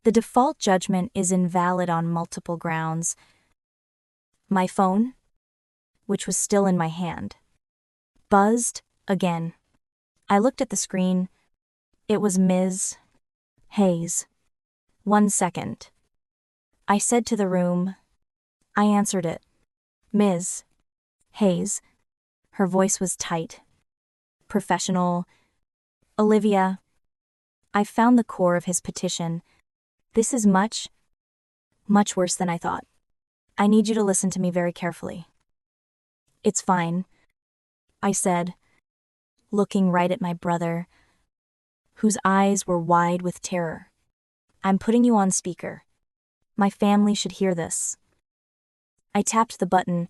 The default judgment is invalid on multiple grounds. My phone, which was still in my hand, buzzed again. I looked at the screen. It was Ms. Hayes. 1 second. I said to the room. I answered it. Ms. Hayes. Her voice was tight, professional. Olivia. I found the core of his petition. This is much, much worse than I thought. I need you to listen to me very carefully. It's fine, I said, looking right at my brother, whose eyes were wide with terror. I'm putting you on speaker. My family should hear this. I tapped the button.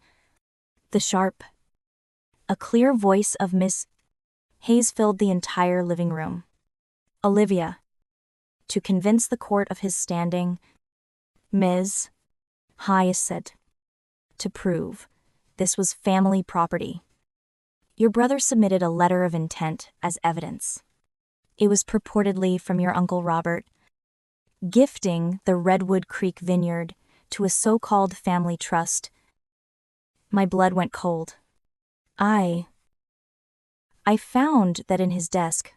The sharp, a clear voice of Miss Hayes filled the entire living room. Olivia. To convince the court of his standing, Ms. Hayes said. To prove this was family property. Your brother submitted a letter of intent as evidence. It was purportedly from your Uncle Robert, gifting the Redwood Creek Vineyard to a so-called family trust. My blood went cold. I found that in his desk.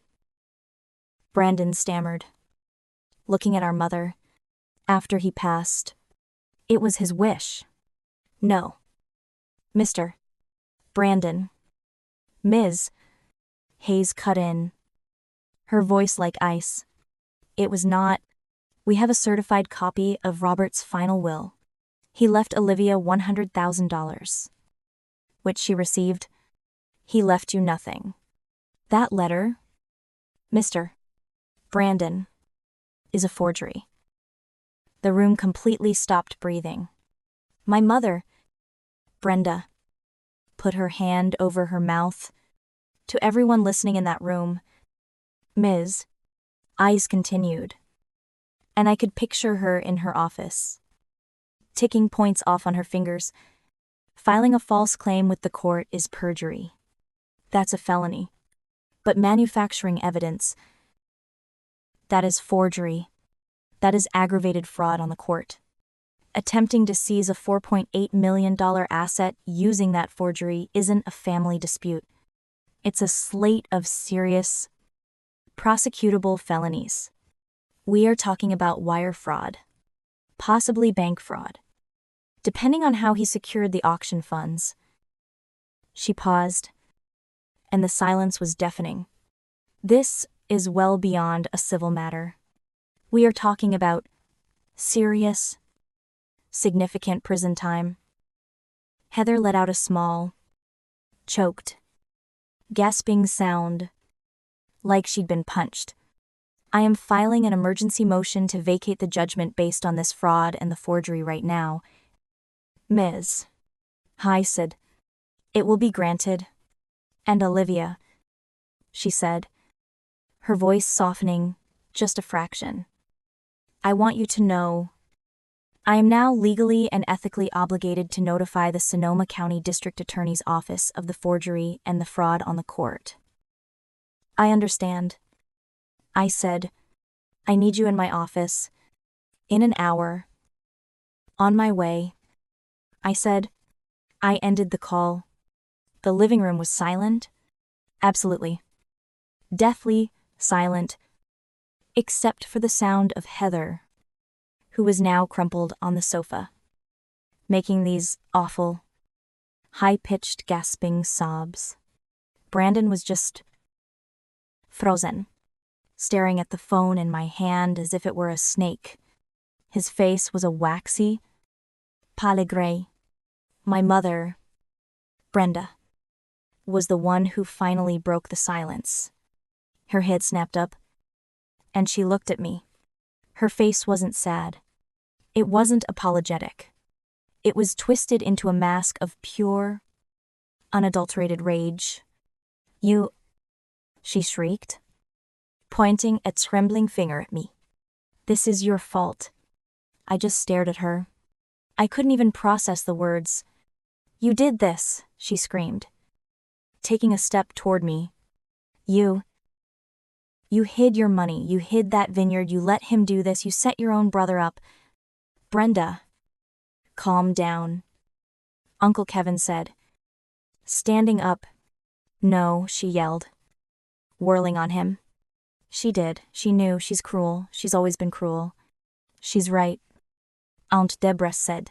Brandon stammered, looking at our mother. After he passed, it was his wish. No. Mr. Brandon. Ms. Hayes cut in, her voice like ice. It was not. We have a certified copy of Robert's final will. He left Olivia $100,000, which she received. He left you nothing. That letter, Mr. Brandon, is a forgery. The room completely stopped breathing. My mother, Brenda, put her hand over her mouth. To everyone listening in that room, Ms. Eyes continued, and I could picture her in her office, ticking points off on her fingers. Filing a false claim with the court is perjury. That's a felony. But manufacturing evidence, that is forgery. That is aggravated fraud on the court. attempting to seize a $4.8 million asset using that forgery isn't a family dispute. It's a slate of serious, prosecutable felonies. We are talking about wire fraud, possibly bank fraud, depending on how he secured the auction funds. She paused, and the silence was deafening. This is well beyond a civil matter. We are talking about serious, significant prison time. Heather let out a small, choked, gasping sound, like she'd been punched. I am filing an emergency motion to vacate the judgment based on this fraud and the forgery right now. Ms. I said, it will be granted. And Olivia, she said, her voice softening just a fraction. I want you to know, I am now legally and ethically obligated to notify the Sonoma County District Attorney's Office of the forgery and the fraud on the court. I understand. I said, I need you in my office. In an hour. On my way. I said. I ended the call. The living room was silent. Absolutely. Deathly silent. Except for the sound of Heather, who was now crumpled on the sofa, making these awful, high-pitched gasping sobs. Brandon was just frozen, staring at the phone in my hand as if it were a snake. His face was a waxy, pale gray. My mother, Brenda, was the one who finally broke the silence. Her head snapped up, and she looked at me. Her face wasn't sad. It wasn't apologetic. It was twisted into a mask of pure, unadulterated rage. You, she shrieked, pointing a trembling finger at me. This is your fault. I just stared at her. I couldn't even process the words. You did this, she screamed, taking a step toward me. You hid your money, you hid that vineyard, you let him do this, you set your own brother up. Brenda, calm down, Uncle Kevin said, standing up. No, she yelled, whirling on him. She did, she knew, she's cruel, she's always been cruel. She's right, Aunt Deborah said,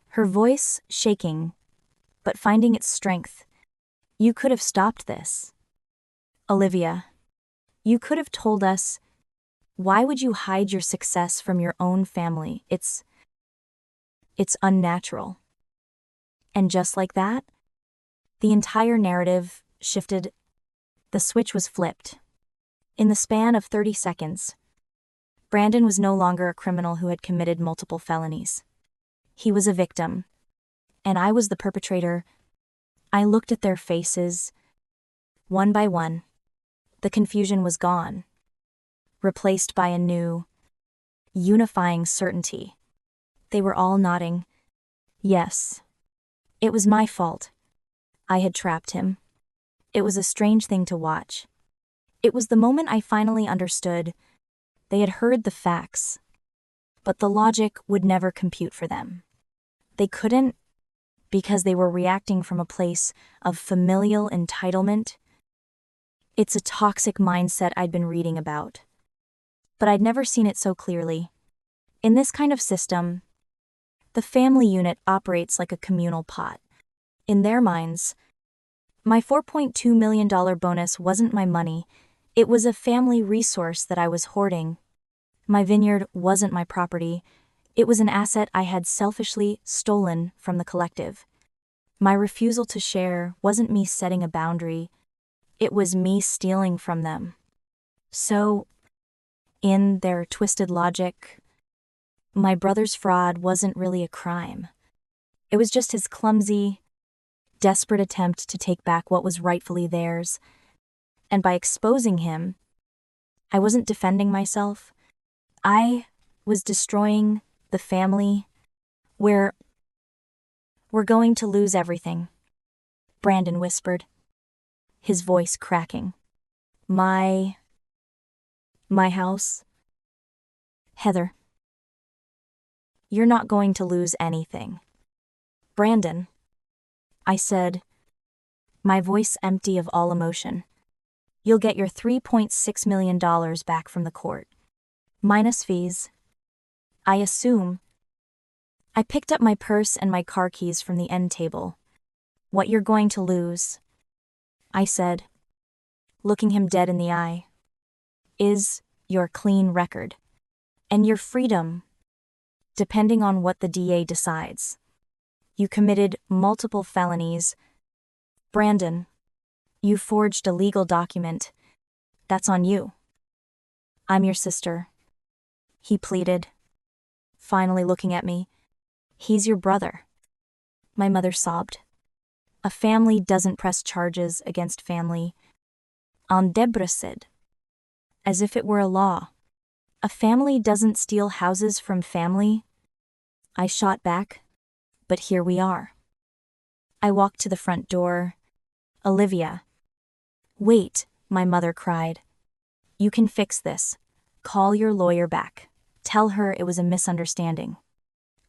her voice shaking, but finding its strength. You could have stopped this. Olivia, you could have told us. Why would you hide your success from your own family? It's unnatural. And just like that, the entire narrative shifted. The switch was flipped. In the span of 30 seconds, Brandon was no longer a criminal who had committed multiple felonies. He was a victim, and I was the perpetrator. I looked at their faces, one by one. The confusion was gone, replaced by a new, unifying certainty. They were all nodding. Yes, it was my fault. I had trapped him. It was a strange thing to watch. It was the moment I finally understood. They had heard the facts, but the logic would never compute for them. They couldn't, because they were reacting from a place of familial entitlement. It's a toxic mindset I'd been reading about, but I'd never seen it so clearly. In this kind of system, the family unit operates like a communal pot. In their minds, my $4.2 million bonus wasn't my money, it was a family resource that I was hoarding. My vineyard wasn't my property, it was an asset I had selfishly stolen from the collective. My refusal to share wasn't me setting a boundary, it was me stealing from them. So, in their twisted logic, my brother's fraud wasn't really a crime. It was just his clumsy, desperate attempt to take back what was rightfully theirs. And by exposing him, I wasn't defending myself. I was destroying the family. We're going to lose everything, Brandon whispered, his voice cracking. My house? Heather. You're not going to lose anything. Brandon, I said, my voice empty of all emotion. You'll get your $3.6 million back from the court. Minus fees. I assume. I picked up my purse and my car keys from the end table. What you're going to lose, I said, looking him dead in the eye, is your clean record. And your freedom, depending on what the DA decides. You committed multiple felonies. Brandon, you forged a legal document. That's on you. I'm your sister, he pleaded, finally looking at me. He's your brother. My mother sobbed. A family doesn't press charges against family. On Debra said, as if it were a law. A family doesn't steal houses from family. I shot back, but here we are. I walked to the front door. Olivia. Wait, my mother cried. You can fix this. Call your lawyer back. Tell her it was a misunderstanding.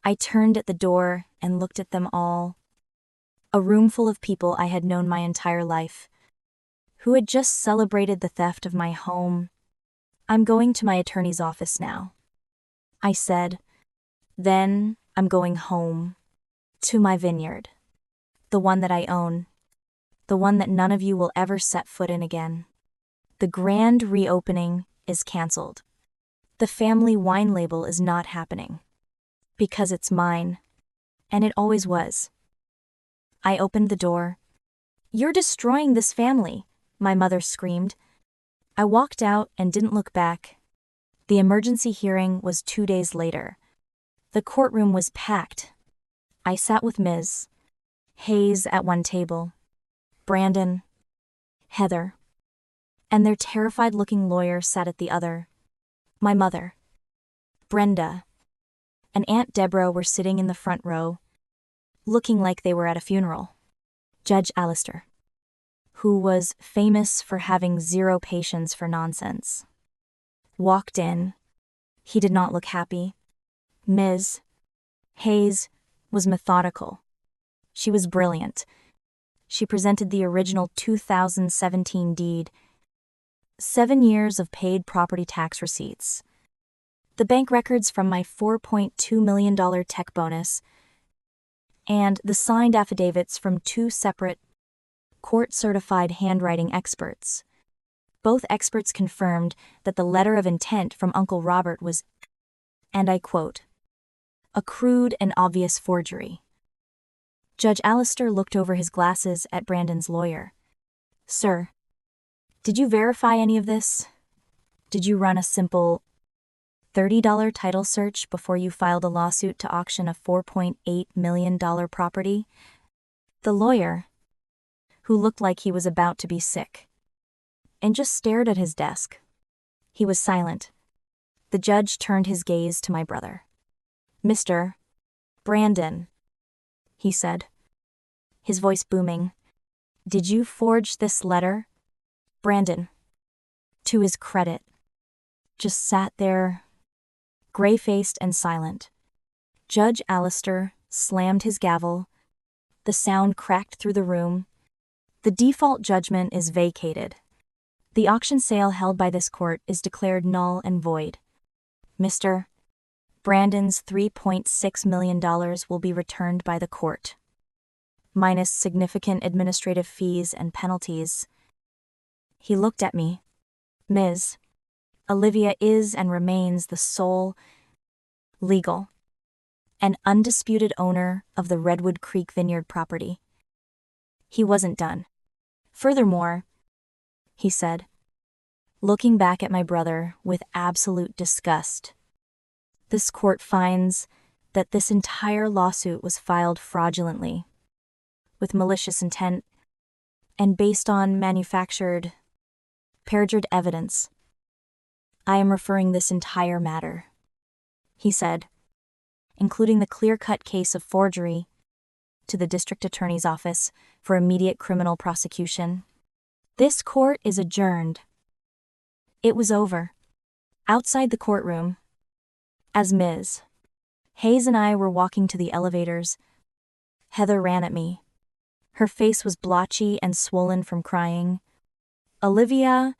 I turned at the door and looked at them all. A room full of people I had known my entire life, who had just celebrated the theft of my home. I'm going to my attorney's office now, I said. Then I'm going home, to my vineyard. The one that I own. The one that none of you will ever set foot in again. The grand reopening is canceled. The family wine label is not happening. Because it's mine. And it always was. I opened the door. You're destroying this family, my mother screamed. I walked out and didn't look back. The emergency hearing was 2 days later. The courtroom was packed. I sat with Ms. Hayes at one table, Brandon, Heather, and their terrified-looking lawyer sat at the other. My mother, Brenda, and Aunt Deborah were sitting in the front row, looking like they were at a funeral. Judge Alistair, who was famous for having zero patience for nonsense, walked in. He did not look happy. Ms. Hayes was methodical. She was brilliant. She presented the original 2017 deed, 7 years of paid property tax receipts, the bank records from my $4.2 million tech bonus, and the signed affidavits from 2 separate court-certified handwriting experts. Both experts confirmed that the letter of intent from Uncle Robert was, and I quote, a crude and obvious forgery. Judge Alistair looked over his glasses at Brandon's lawyer. Sir, did you verify any of this? Did you run a simple $30 title search before you filed a lawsuit to auction a $4.8 million property? The lawyer, who looked like he was about to be sick, and just stared at his desk. He was silent. The judge turned his gaze to my brother. Mr. Brandon, he said, his voice booming. Did you forge this letter? Brandon, to his credit, just sat there, gray-faced and silent. Judge Alistair slammed his gavel. The sound cracked through the room. The default judgment is vacated. The auction sale held by this court is declared null and void. Mr. Brandon's $3.6 million will be returned by the court, minus significant administrative fees and penalties. He looked at me. Ms. Olivia is and remains the sole, legal, and undisputed owner of the Redwood Creek Vineyard property. He wasn't done. Furthermore, he said, looking back at my brother with absolute disgust, this court finds that this entire lawsuit was filed fraudulently, with malicious intent, and based on manufactured, perjured evidence. I am referring this entire matter, he said, including the clear-cut case of forgery, to the district attorney's office for immediate criminal prosecution. This court is adjourned. It was over. Outside the courtroom, as Ms. Hayes and I were walking to the elevators. Heather ran at me. Her face was blotchy and swollen from crying. "Olivia,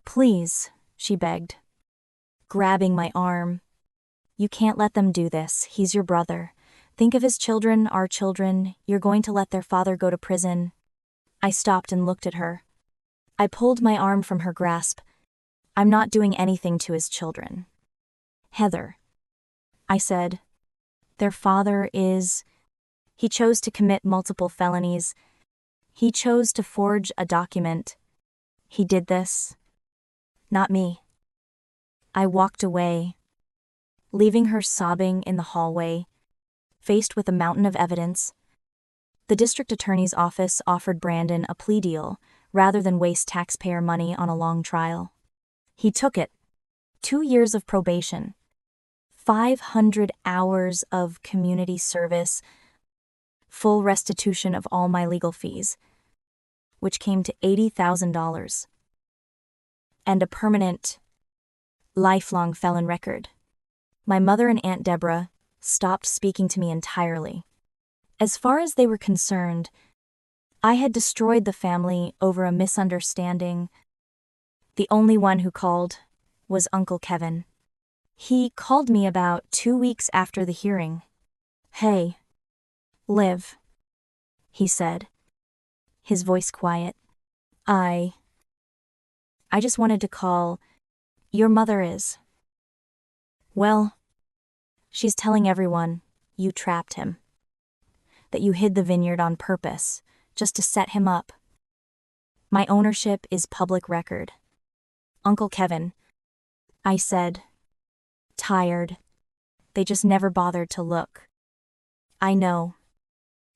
please," she begged, grabbing my arm. "You can't let them do this. He's your brother. Think of his children, our children. You're going to let their father go to prison." I stopped and looked at her. I pulled my arm from her grasp. "I'm not doing anything to his children." "Heather," I said, "their father is... He chose to commit multiple felonies. He chose to forge a document. He did this. Not me." I walked away, leaving her sobbing in the hallway, faced with a mountain of evidence. The district attorney's office offered Brandon a plea deal rather than waste taxpayer money on a long trial. He took it. 2 years of probation, 500 hours of community service, full restitution of all my legal fees, which came to $80,000, and a permanent, lifelong felon record. My mother and Aunt Deborah stopped speaking to me entirely. As far as they were concerned, I had destroyed the family over a misunderstanding. The only one who called was Uncle Kevin. He called me about 2 weeks after the hearing. "Hey, Liv," he said, his voice quiet. I just wanted to call. Your mother is... Well, she's telling everyone you trapped him. That you hid the vineyard on purpose, just to set him up. My ownership is public record." "Uncle Kevin," I said, tired. They just never bothered to look. "I know,"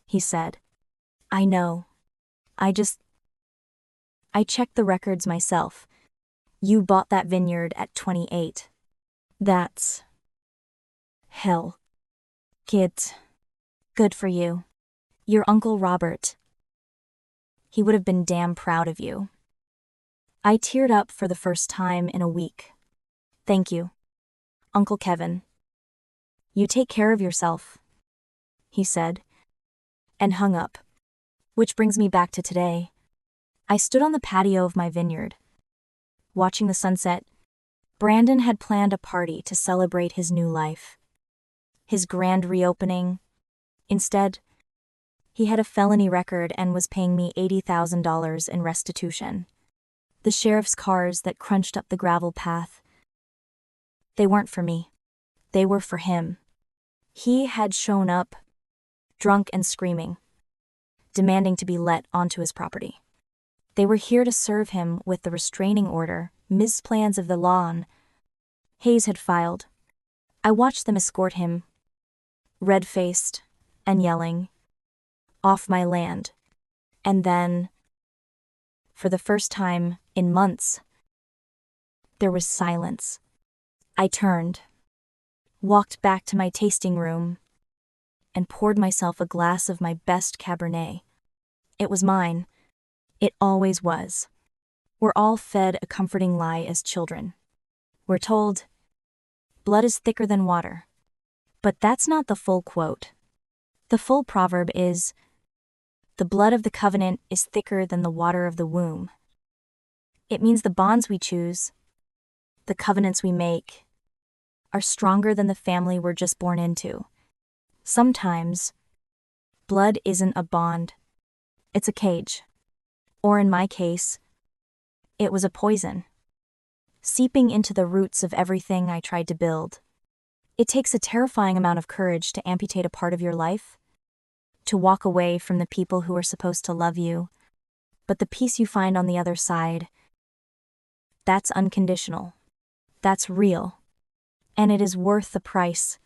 he said. "I know. I checked the records myself. You bought that vineyard at 28. That's... hell. Kid. Good for you. Your Uncle Robert. He would have been damn proud of you." I teared up for the first time in a week. "Thank you, Uncle Kevin. You take care of yourself," he said, and hung up. Which brings me back to today. I stood on the patio of my vineyard, watching the sunset. Brandon had planned a party to celebrate his new life, his grand reopening. Instead, he had a felony record and was paying me $80,000 in restitution. The sheriff's cars that crunched up the gravel path, they weren't for me. They were for him. He had shown up, drunk and screaming, demanding to be let onto his property. They were here to serve him with the restraining order, plans of the lawn Hayes had filed. I watched them escort him, red-faced and yelling, off my land. And then, for the first time in months, there was silence. I turned, walked back to my tasting room, and poured myself a glass of my best Cabernet. It was mine. It always was. We're all fed a comforting lie as children. We're told, blood is thicker than water. But that's not the full quote. The full proverb is, the blood of the covenant is thicker than the water of the womb. It means the bonds we choose, the covenants we make, are stronger than the family we're just born into. Sometimes, blood isn't a bond. It's a cage. Or in my case, it was a poison, seeping into the roots of everything I tried to build. It takes a terrifying amount of courage to amputate a part of your life, to walk away from the people who are supposed to love you, but the peace you find on the other side, that's unconditional. That's real. And it is worth the price.